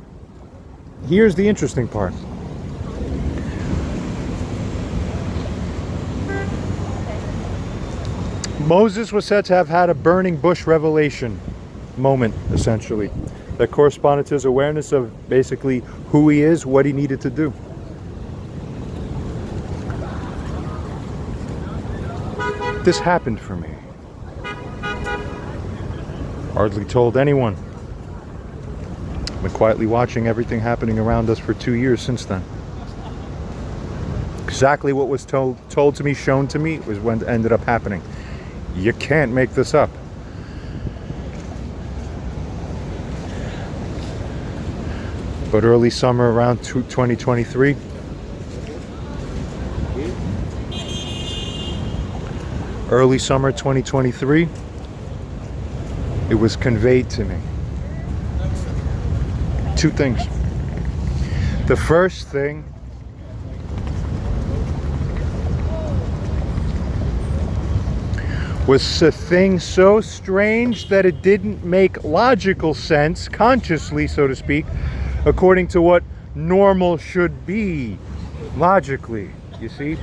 here's the interesting part. Moses was said to have had a burning bush revelation moment, essentially, that corresponded to his awareness of basically who he is, what he needed to do. This happened for me. Hardly told anyone. I've been quietly watching everything happening around us for 2 years since then. Exactly what was told to me, shown to me, was when it ended up happening. You can't make this up. But early summer around 2023, early summer 2023, it was conveyed to me. Two things. The first thing was a thing so strange that it didn't make logical sense, consciously, so to speak, according to what normal should be, logically, you see.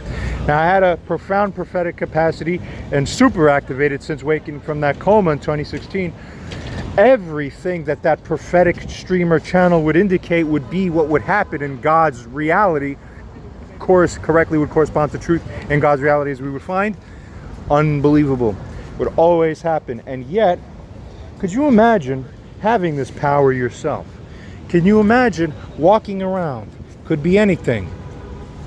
Now, I had a profound prophetic capacity and super activated since waking from that coma in 2016. Everything that that prophetic stream or channel would indicate would be what would happen in God's reality, correctly would correspond to truth in God's reality as we would find. Unbelievable. Would always happen. And yet, could you imagine having this power yourself? Can you imagine walking around? Could be anything.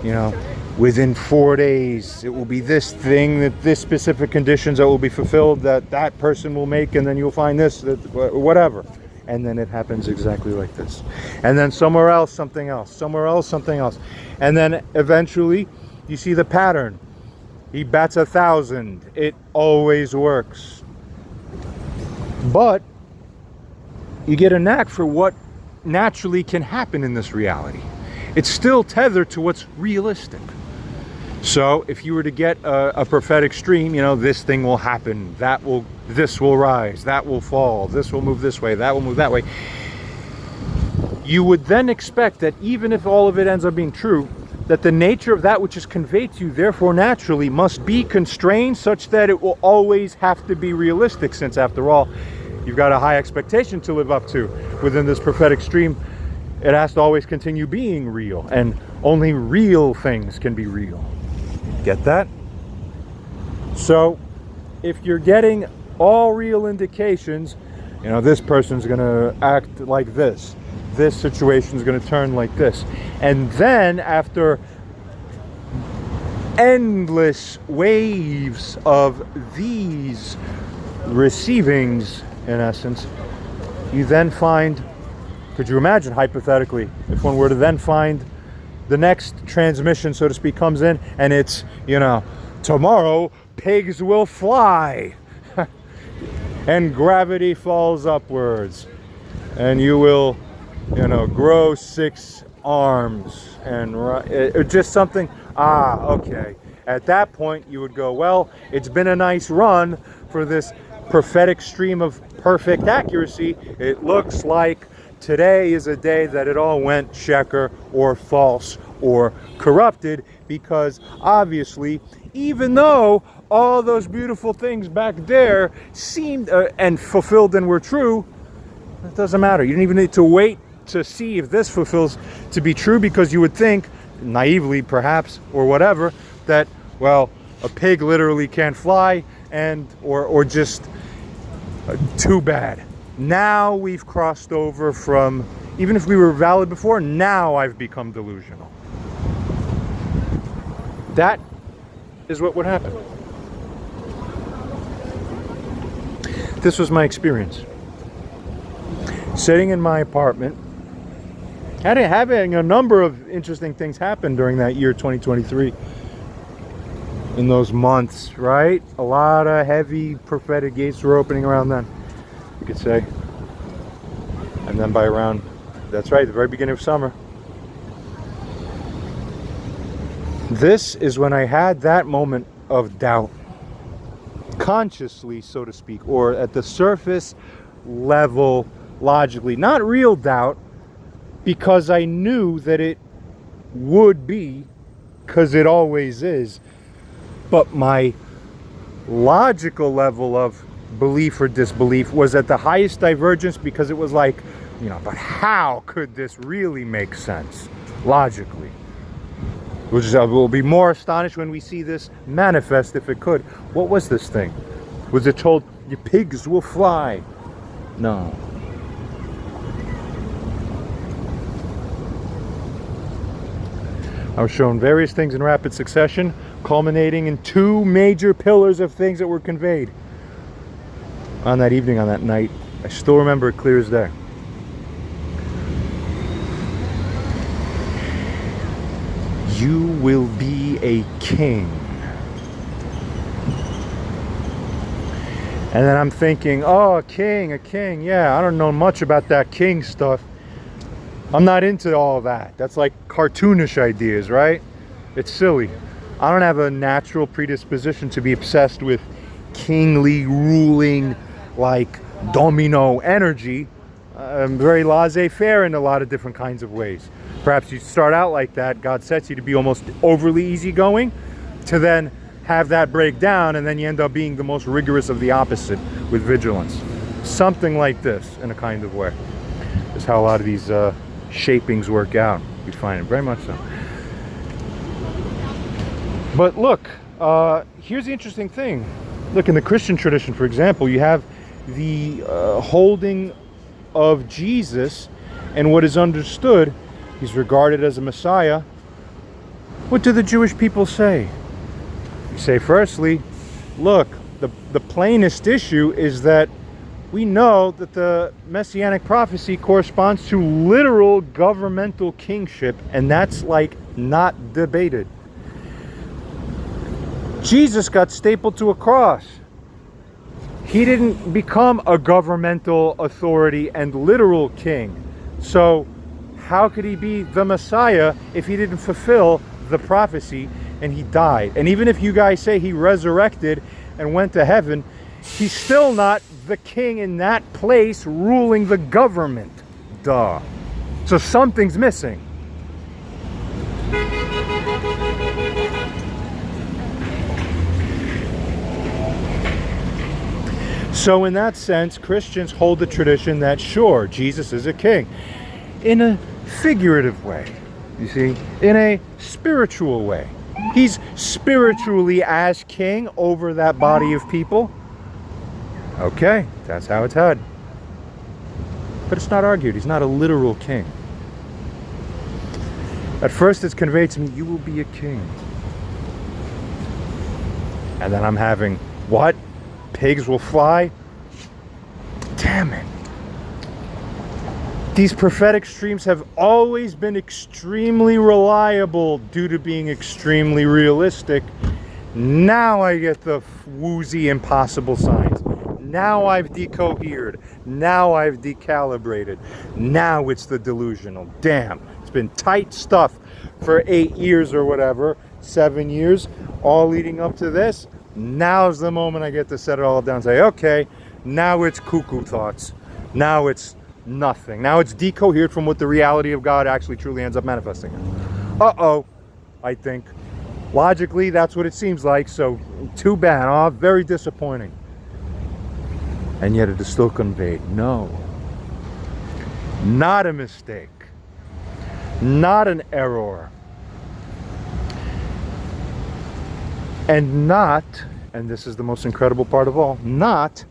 You know, within 4 days, it will be this thing, that this specific conditions that will be fulfilled, that that person will make, and then you'll find this, that, whatever. And then it happens exactly like this. And then somewhere else, something else. Somewhere else, something else. And then eventually, you see the pattern. He bats 1,000. It always works. But you get a knack for what naturally can happen in this reality. It's still tethered to what's realistic. So if you were to get a prophetic stream, you know, this thing will happen, this will rise, that will fall, this will move this way, that will move that way. You would then expect that even if all of it ends up being true, that the nature of that which is conveyed to you, therefore naturally, must be constrained such that it will always have to be realistic, since after all, you've got a high expectation to live up to within this prophetic stream. It has to always continue being real, and only real things can be real. Get that? So, if you're getting all real indications, you know, this person's going to act like this. This situation is going to turn like this. And then after endless waves of these receivings, in essence, you then find, could you imagine hypothetically, if one were to then find the next transmission, so to speak, comes in and it's, you know, tomorrow pigs will fly and gravity falls upwards and you will, you know, grow 6 arms and just something. Okay. At that point, you would go, well, it's been a nice run for this prophetic stream of perfect accuracy. It looks like today is a day that it all went sheker or false or corrupted, because obviously, even though all those beautiful things back there seemed and fulfilled and were true, it doesn't matter. You didn't even need to wait to see if this fulfills to be true, because you would think, naively perhaps, or whatever, that, well, a pig literally can't fly, and or just too bad. Now we've crossed over from, even if we were valid before, now I've become delusional. That is what would happen. This was my experience. Sitting in my apartment, having a number of interesting things happen during that year 2023. In those months, right? A lot of heavy prophetic gates were opening around then, you could say. And then by around, that's right, the very beginning of summer. This is when I had that moment of doubt. Consciously, so to speak, or at the surface level, logically. Not real doubt, because I knew that it would be, because it always is. But my logical level of belief or disbelief was at the highest divergence, because it was like, you know, but how could this really make sense logically? We'll be more astonished when we see this manifest, if it could. What was this thing? Was it told, your pigs will fly? No. I was shown various things in rapid succession, culminating in 2 major pillars of things that were conveyed on that evening, on that night. I still remember it clear as day. You will be a king. And then I'm thinking, oh, a king. Yeah, I don't know much about that king stuff. I'm not into all that. That's like cartoonish ideas, right? It's silly. I don't have a natural predisposition to be obsessed with kingly ruling, like domino energy. I'm very laissez-faire in a lot of different kinds of ways. Perhaps you start out like that. God sets you to be almost overly easygoing, to then have that break down, and then you end up being the most rigorous of the opposite with vigilance. Something like this, in a kind of way, is how a lot of these shapings work out. We find it very much so. But look, here's the interesting thing. Look, in the Christian tradition, for example, you have the holding of Jesus, and what is understood, he's regarded as a Messiah. What do the Jewish people say? You say, firstly, look, the plainest issue is that we know that the Messianic prophecy corresponds to literal governmental kingship, and that's like not debated. Jesus got stapled to a cross. He didn't become a governmental authority and literal king. So how could he be the Messiah if he didn't fulfill the prophecy and he died? And even if you guys say he resurrected and went to heaven, he's still not the king in that place ruling the government. Duh. So something's missing. So in that sense, Christians hold the tradition that, sure, Jesus is a king. In a figurative way, you see, in a spiritual way. He's spiritually as king over that body of people. Okay, that's how it's had. But it's not argued. He's not a literal king. At first it's conveyed to me, you will be a king. And then I'm having, what? Pigs will fly? Damn it. These prophetic streams have always been extremely reliable due to being extremely realistic. Now I get the woozy impossible signs. Now I've decohered. Now I've decalibrated. Now it's the delusional. Damn. It's been tight stuff for 8 years or whatever, 7 years, all leading up to this. Now's the moment I get to set it all down and say, okay, now it's cuckoo thoughts. Now it's nothing. Now it's decohered from what the reality of God actually truly ends up manifesting. Uh-oh, I think. Logically, that's what it seems like, so too bad. Oh, very disappointing. And yet it is still conveyed. No. Not a mistake. Not an error. And not, and this is the most incredible part of all, not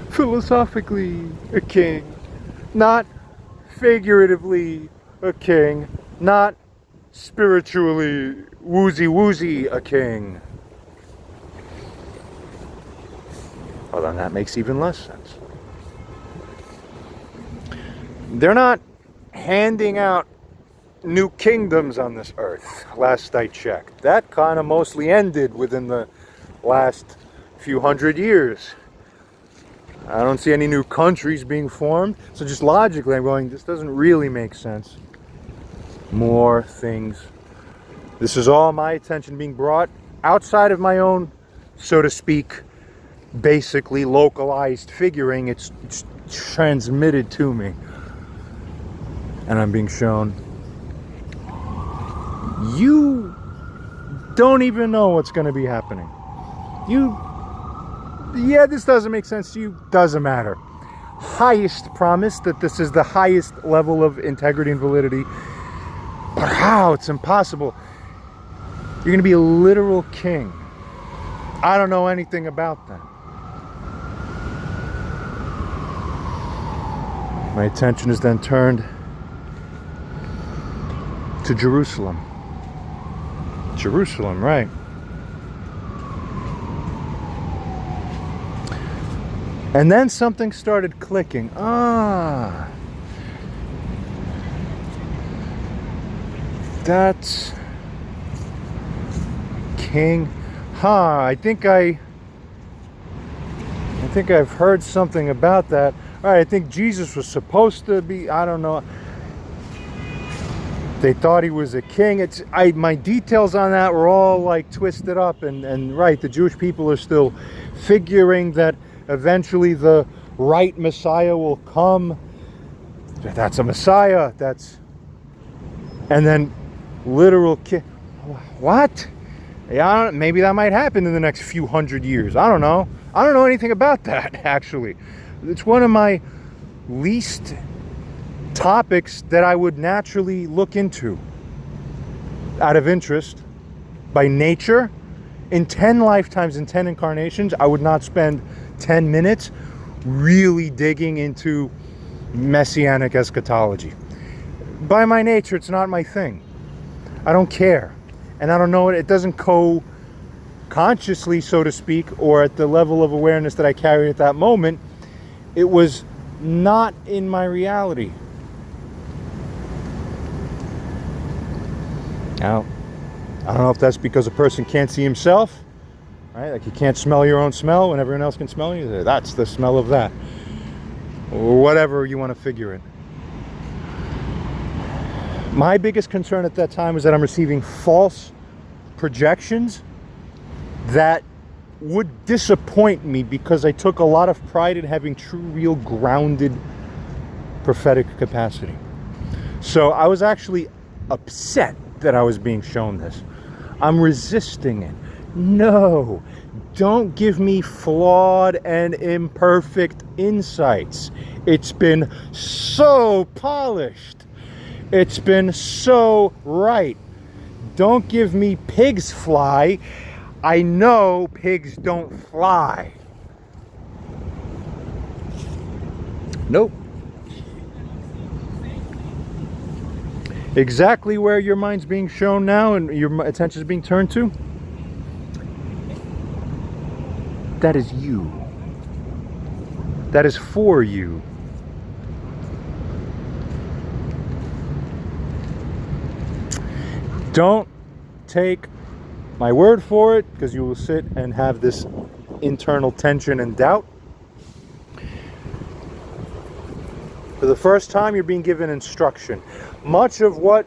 philosophically a king, not figuratively a king, not spiritually woozy a king. Well, then that makes even less sense. They're not handing out new kingdoms on this earth, last I checked. That kind of mostly ended within the last few hundred years. I don't see any new countries being formed. So just logically, I'm going, this doesn't really make sense. More things. This is all my attention being brought outside of my own, so to speak, basically localized figuring. It's transmitted to me. And I'm being shown, you don't even know what's going to be happening. Yeah, this doesn't make sense to you. Doesn't matter. Highest promise that this is the highest level of integrity and validity. But how? It's impossible. You're going to be a literal king. I don't know anything about that. My attention is then turned to Jerusalem. Jerusalem, right. And then something started clicking. That's King. I think I think I've heard something about that. All right, I think Jesus was supposed to be, I don't know. They thought he was a king. My details on that were all like twisted up, and right, the Jewish people are still figuring that eventually the right Messiah will come. That's a Messiah. And then literal king. What? Yeah, maybe that might happen in the next few hundred years. I don't know. I don't know anything about that, actually. It's one of my least topics that I would naturally look into out of interest. By nature, in 10 lifetimes, in 10 incarnations, I would not spend 10 minutes really digging into Messianic eschatology. By my nature, it's not my thing. I don't care. And I don't know, it doesn't consciously, so to speak, or at the level of awareness that I carried at that moment, it was not in my reality. Now, I don't know if that's because a person can't see himself, right? Like you can't smell your own smell when everyone else can smell you. That's the smell of that. Or whatever you want to figure it. My biggest concern at that time was that I'm receiving false projections that would disappoint me, because I took a lot of pride in having true, real, grounded prophetic capacity. So I was actually upset that I was being shown this. I'm resisting it. No, don't give me flawed and imperfect insights. It's been so polished. It's been so right. Don't give me pigs fly. I know pigs don't fly. Nope. Exactly where your mind's being shown now and your attention is being turned to, that is you. That is for you. Don't take my word for it, because you will sit and have this internal tension and doubt. For the first time, you're being given instruction. Much of what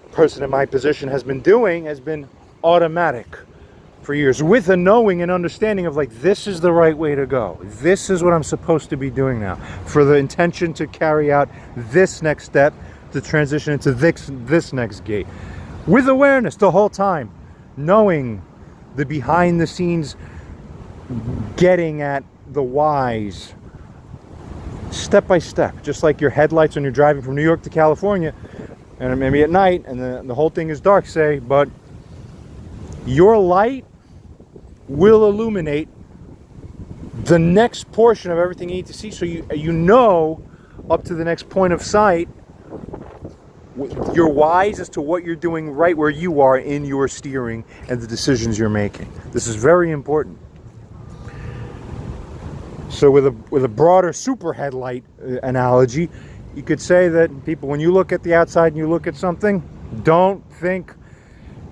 a person in my position has been doing has been automatic for years, with a knowing and understanding of, like, this is the right way to go. This is what I'm supposed to be doing now. For the intention to carry out this next step, to transition into this next gate. With awareness the whole time. Knowing the behind the scenes, getting at the whys. Step by step, just like your headlights when you're driving from New York to California, and maybe at night, and the whole thing is dark, say, but your light will illuminate the next portion of everything you need to see, so you know up to the next point of sight you're wise as to what you're doing right where you are in your steering and the decisions you're making. This is very important. So with a broader super headlight analogy, you could say that people, when you look at the outside and you look at something, don't think,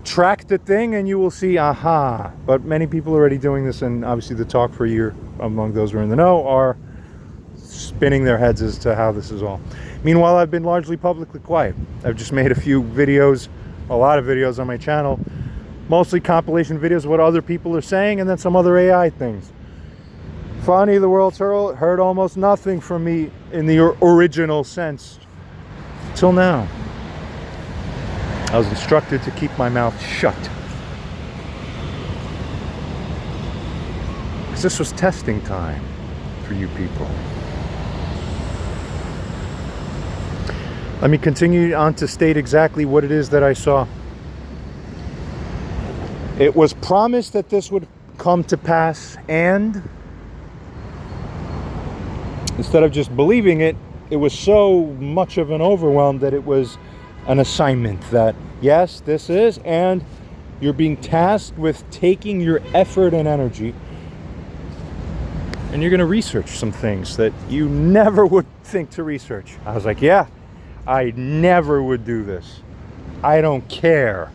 track the thing and you will see, aha. But many people are already doing this, and obviously the talk for a year among those who are in the know are spinning their heads as to how this is all. Meanwhile, I've been largely publicly quiet. I've just made a few videos, a lot of videos on my channel, mostly compilation videos of what other people are saying, and then some other AI things. Funny, the world's heard almost nothing from me in the original sense till now. I was instructed to keep my mouth shut, because this was testing time for you people. Let me continue on to state exactly what it is that I saw. It was promised that this would come to pass, and instead of just believing it, it was so much of an overwhelm that it was an assignment that, yes, this is, and you're being tasked with taking your effort and energy, and you're going to research some things that you never would think to research. I was like, yeah, I never would do this. I don't care.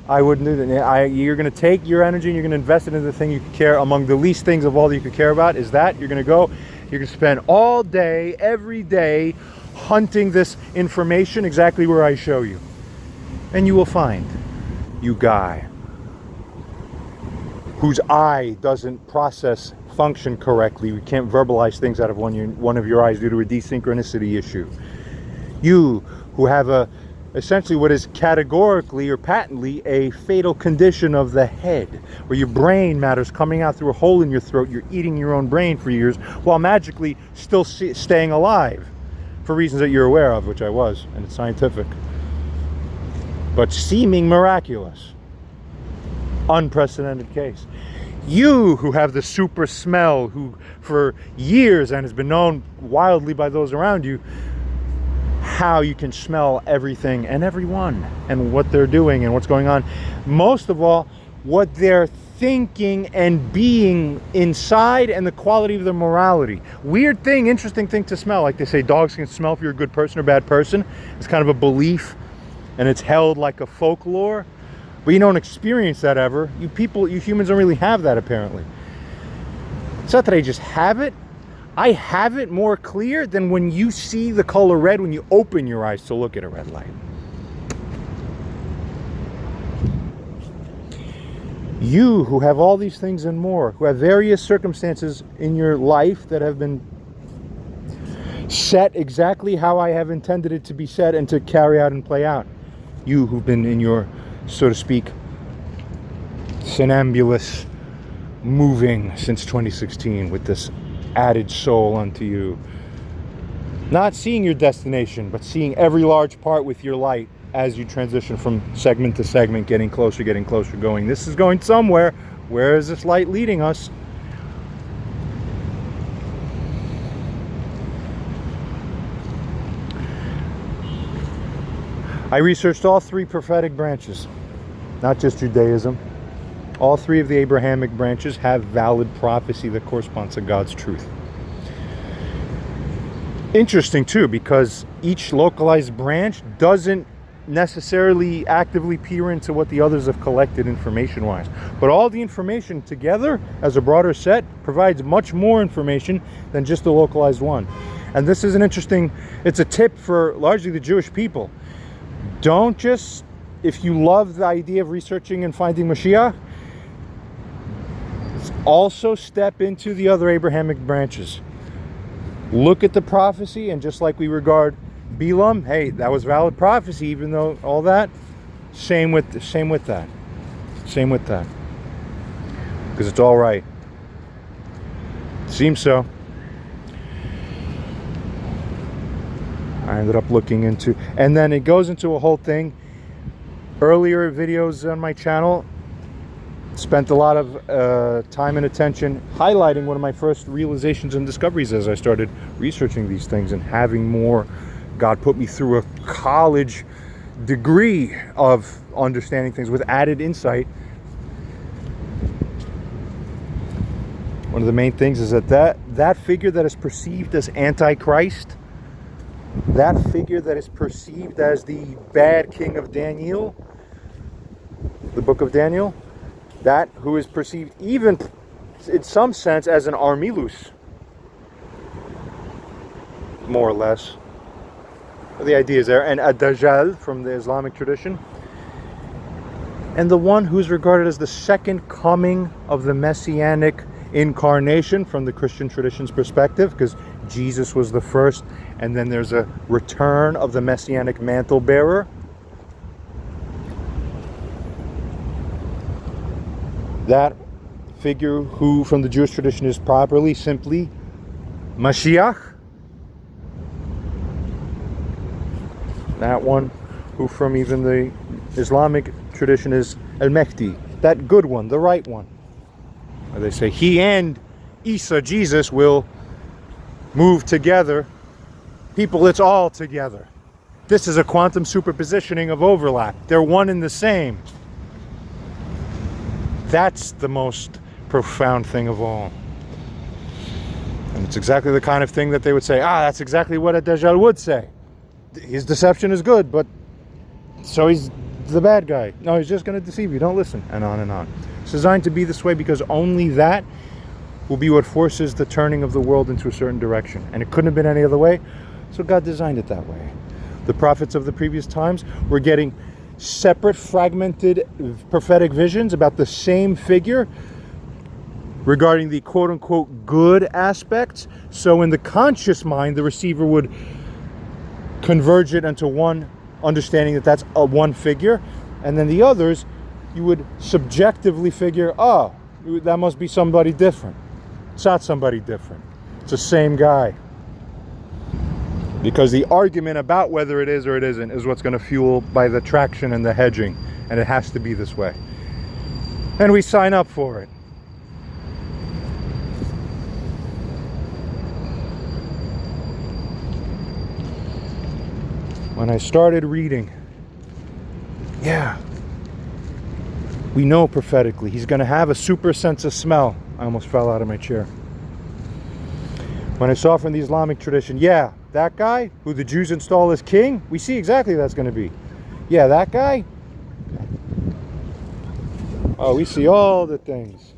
I wouldn't do that. You're going to take your energy and you're going to invest it in the thing you care, among the least things of all that you could care about is that you're going to go, you're going to spend all day, every day, hunting this information exactly where I show you. And you will find, you guy, whose eye doesn't function correctly. We can't verbalize things out of one of your eyes due to a desynchronicity issue. You who have essentially what is categorically or patently a fatal condition of the head, where your brain matter's coming out through a hole in your throat, you're eating your own brain for years while magically still staying alive for reasons that you're aware of, which I was, and it's scientific, but seeming miraculous. Unprecedented case. You who have the super smell, who for years, and has been known wildly by those around you, how you can smell everything and everyone and what they're doing and what's going on. Most of all, what they're thinking and being inside and the quality of their morality. Weird thing, interesting thing to smell. Like they say, dogs can smell if you're a good person or bad person. It's kind of a belief and it's held like a folklore. But you don't experience that ever. You humans don't really have that apparently. It's not that I just have it. I have it more clear than when you see the color red when you open your eyes to look at a red light. You who have all these things and more, who have various circumstances in your life that have been set exactly how I have intended it to be set and to carry out and play out. You who've been in your, so to speak, somnambulous moving since 2016 with this added soul unto you. Not seeing your destination, but seeing every large part with your light as you transition from segment to segment, getting closer, going. This is going somewhere. Where is this light leading us? I researched all three prophetic branches, not just Judaism. All three of the Abrahamic branches have valid prophecy that corresponds to God's truth. Interesting too, because each localized branch doesn't necessarily actively peer into what the others have collected information-wise. But all the information together as a broader set provides much more information than just the localized one. And this is an interesting, it's a tip for largely the Jewish people. Don't just, if you love the idea of researching and finding Mashiach, also step into the other Abrahamic branches. Look at the prophecy, and just like we regard Balaam, hey, that was valid prophecy, even though all that, same with that. Because it's all right. Seems so. I ended up looking into, and then it goes into a whole thing. Earlier videos on my channel spent a lot of time and attention highlighting one of my first realizations and discoveries as I started researching these things and having more. God put me through a college degree of understanding things with added insight. One of the main things is that figure that is perceived as Antichrist, that figure that is perceived as the bad king of Daniel, the book of Daniel, that who is perceived even in some sense as an Armilus, more or less. The idea is there, and a Dajjal from the Islamic tradition, and the one who's regarded as the second coming of the Messianic incarnation from the Christian tradition's perspective, because Jesus was the first, and then there's a return of the Messianic mantle bearer. That figure who from the Jewish tradition is properly simply Mashiach. That one who from even the Islamic tradition is Al-Mahdi, that good one, the right one. Where they say he and Isa, Jesus, will move together. People, it's all together. This is a quantum superpositioning of overlap. They're one and the same. That's the most profound thing of all. And it's exactly the kind of thing that they would say, that's exactly what a Dajjal would say. His deception is good, but so he's It's the bad guy. No, he's just going to deceive you. Don't listen. And on and on. It's designed to be this way because only that will be what forces the turning of the world into a certain direction. And it couldn't have been any other way, so God designed it that way. The prophets of the previous times were getting separate, fragmented prophetic visions about the same figure regarding the quote-unquote good aspects. So in the conscious mind, the receiver would converge it into one understanding that that's a one figure, and then the others, you would subjectively figure, oh, that must be somebody different. It's not somebody different. It's the same guy. Because the argument about whether it is or it isn't is what's going to fuel by the traction and the hedging, and it has to be this way. And we sign up for it. When I started reading, we know prophetically he's going to have a super sense of smell. I almost fell out of my chair. When I saw from the Islamic tradition, that guy who the Jews install as king, we see exactly that's going to be. That guy. Oh, we see all the things.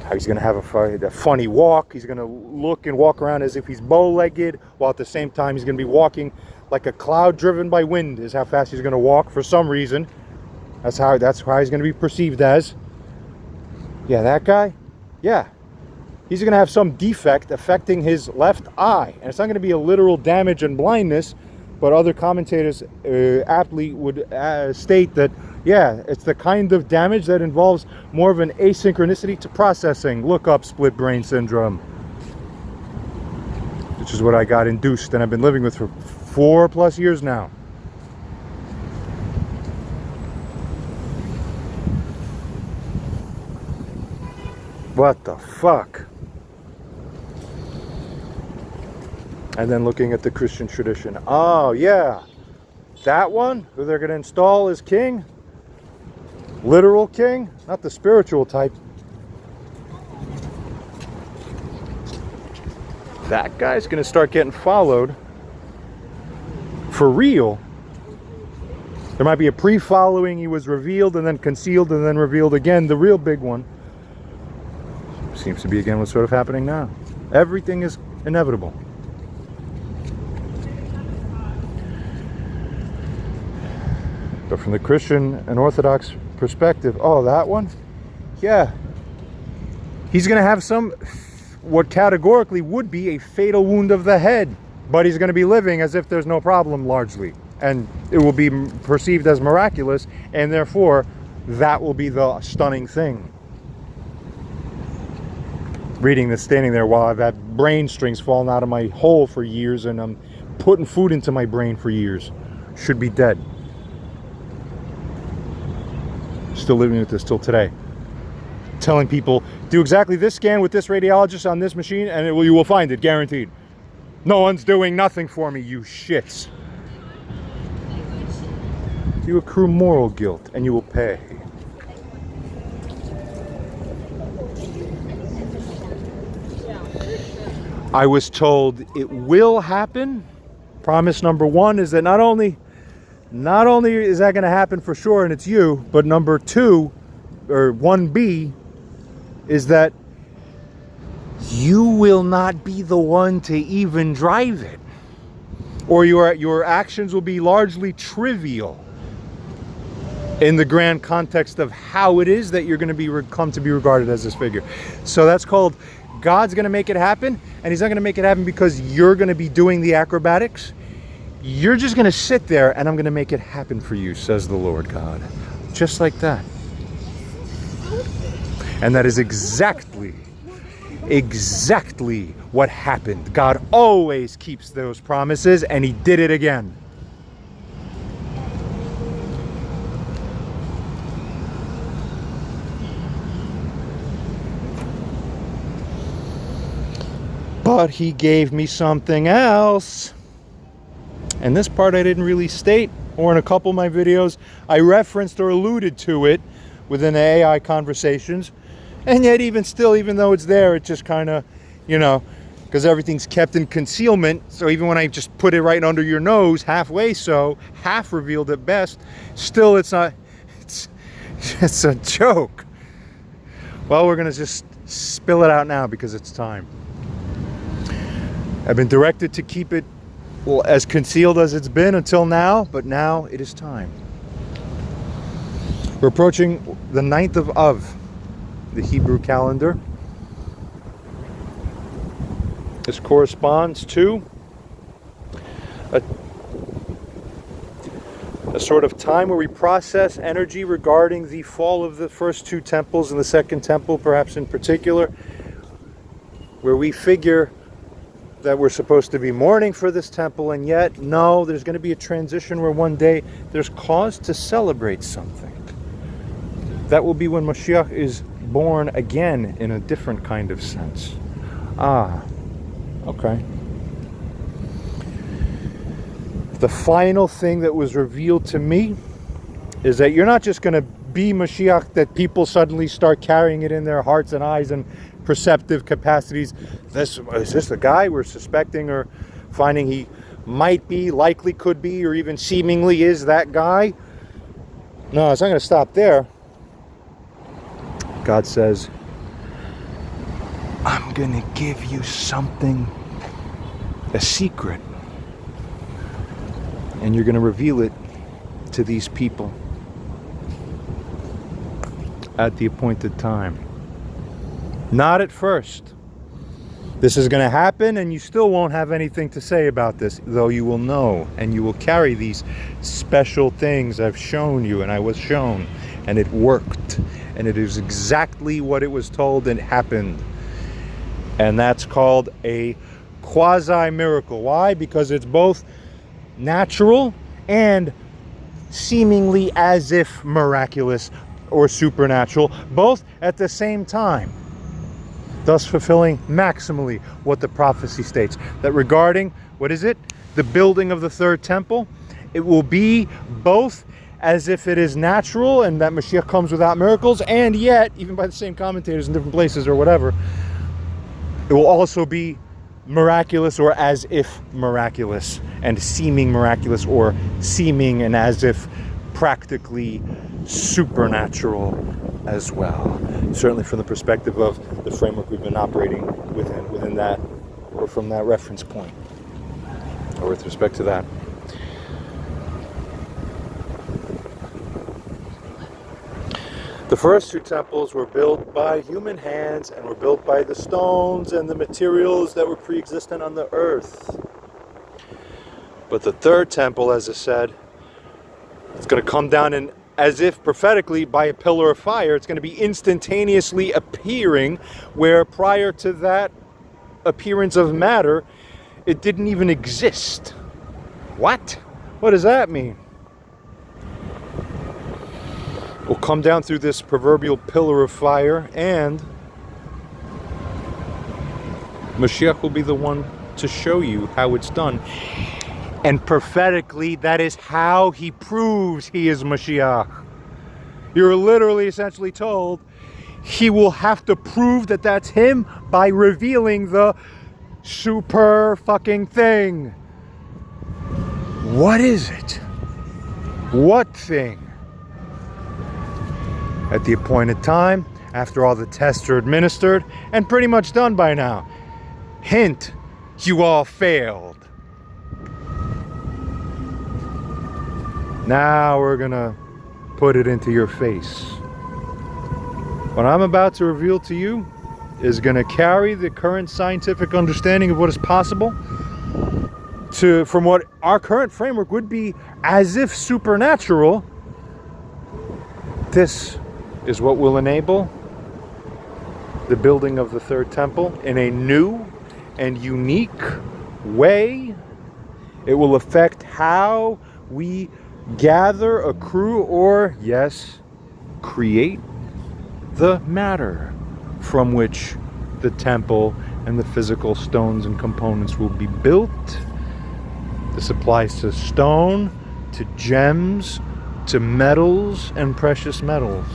How he's going to have a funny walk. He's going to look and walk around as if he's bow-legged, while at the same time he's going to be walking like a cloud driven by wind is how fast he's going to walk for some reason. That's how he's going to be perceived as. That guy. He's going to have some defect affecting his left eye. And it's not going to be a literal damage and blindness, but other commentators aptly would state that, it's the kind of damage that involves more of an asynchronicity to processing. Look up split brain syndrome. Which is what I got induced and I've been living with for 4+ years now. What the fuck? And then looking at the Christian tradition. Oh, that one who they're going to install as king. Literal king, not the spiritual type. That guy's going to start getting followed for real. There might be a pre-following. He was revealed and then concealed and then revealed again. The real big one seems to be again what's sort of happening now. Everything is inevitable. But from the Christian and Orthodox perspective, that one? He's going to have what categorically would be a fatal wound of the head, but he's going to be living as if there's no problem largely. And it will be perceived as miraculous, and therefore, that will be the stunning thing. Reading this, standing there while I've had brain strings falling out of my hole for years, and I'm putting food into my brain for years. Should be dead. Still living with this till today. Telling people, do exactly this scan with this radiologist on this machine and you will find it, guaranteed. No one's doing nothing for me, you shits. You accrue moral guilt and you will pay. I was told it will happen. Promise number one is that not only is that going to happen for sure and it's you, but number two, or 1B, is that you will not be the one to even drive it. Or your actions will be largely trivial in the grand context of how it is that you're going to come to be regarded as this figure. So that's called God's going to make it happen, and he's not going to make it happen because you're going to be doing the acrobatics. You're just going to sit there and I'm going to make it happen for you, says the Lord God. Just like that. And that is exactly what happened. God always keeps those promises, and he did it again. But he gave me something else. And this part I didn't really state, or in a couple of my videos, I referenced or alluded to it within the AI conversations. And yet even still, even though it's there, it just kind of, because everything's kept in concealment. So even when I just put it right under your nose, halfway so, half revealed at best, still it's not, it's a joke. Well, we're going to just spill it out now because it's time. I've been directed to keep it, well, as concealed as it's been until now, but now it is time. We're approaching the 9th of the Hebrew calendar. This corresponds to a sort of time where we process energy regarding the fall of the first two temples and the second temple, perhaps in particular, where we figure that we're supposed to be mourning for this temple, and yet, no, there's going to be a transition where one day there's cause to celebrate something. That will be when Mashiach is born again in a different kind of sense. Ah, okay. The final thing that was revealed to me is that you're not just going to be Mashiach, that people suddenly start carrying it in their hearts and eyes and perceptive capacities. Is this the guy we're suspecting or finding he might be, likely could be, or even seemingly is that guy? No, it's not going to stop there. God says, I'm going to give you something, a secret, and you're going to reveal it to these people at the appointed time. Not at first. This is going to happen and you still won't have anything to say about this, though you will know and you will carry these special things I've shown you and I was shown, and it worked, and it is exactly what it was told and happened. And that's called a quasi-miracle. Why? Because it's both natural and seemingly as if miraculous or supernatural, both at the same time, thus fulfilling maximally what the prophecy states, that regarding, what is it? The building of the third temple, it will be both as if it is natural and that Mashiach comes without miracles, and yet, even by the same commentators in different places or whatever, it will also be miraculous or as if miraculous, and seeming miraculous or seeming and as if practically supernatural as well. Certainly from the perspective of the framework we've been operating within that, or from that reference point, or with respect to that. The first two temples were built by human hands and were built by the stones and the materials that were pre-existent on the earth. But the third temple, as I said, it's going to come down and, as if prophetically, by a pillar of fire. It's going to be instantaneously appearing, where prior to that appearance of matter, it didn't even exist. What? What does that mean? Will come down through this proverbial pillar of fire, and Mashiach will be the one to show you how it's done. And prophetically, that is how he proves he is Mashiach. You're literally essentially told he will have to prove that that's him by revealing the super fucking thing. What is it? What thing? At the appointed time, after all the tests are administered, and pretty much done by now. Hint, you all failed. Now we're gonna put it into your face. What I'm about to reveal to you is gonna carry the current scientific understanding of what is possible from what our current framework would be as if supernatural. This is what will enable the building of the third temple in a new and unique way. It will affect how we gather, accrue, or, yes, create the matter from which the temple and the physical stones and components will be built. This applies to stone, to gems, to metals and precious metals.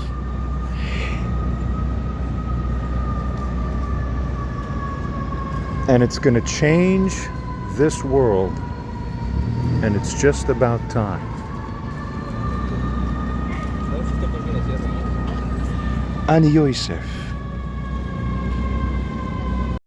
And it's going to change this world. And it's just about time. Ani Yosef.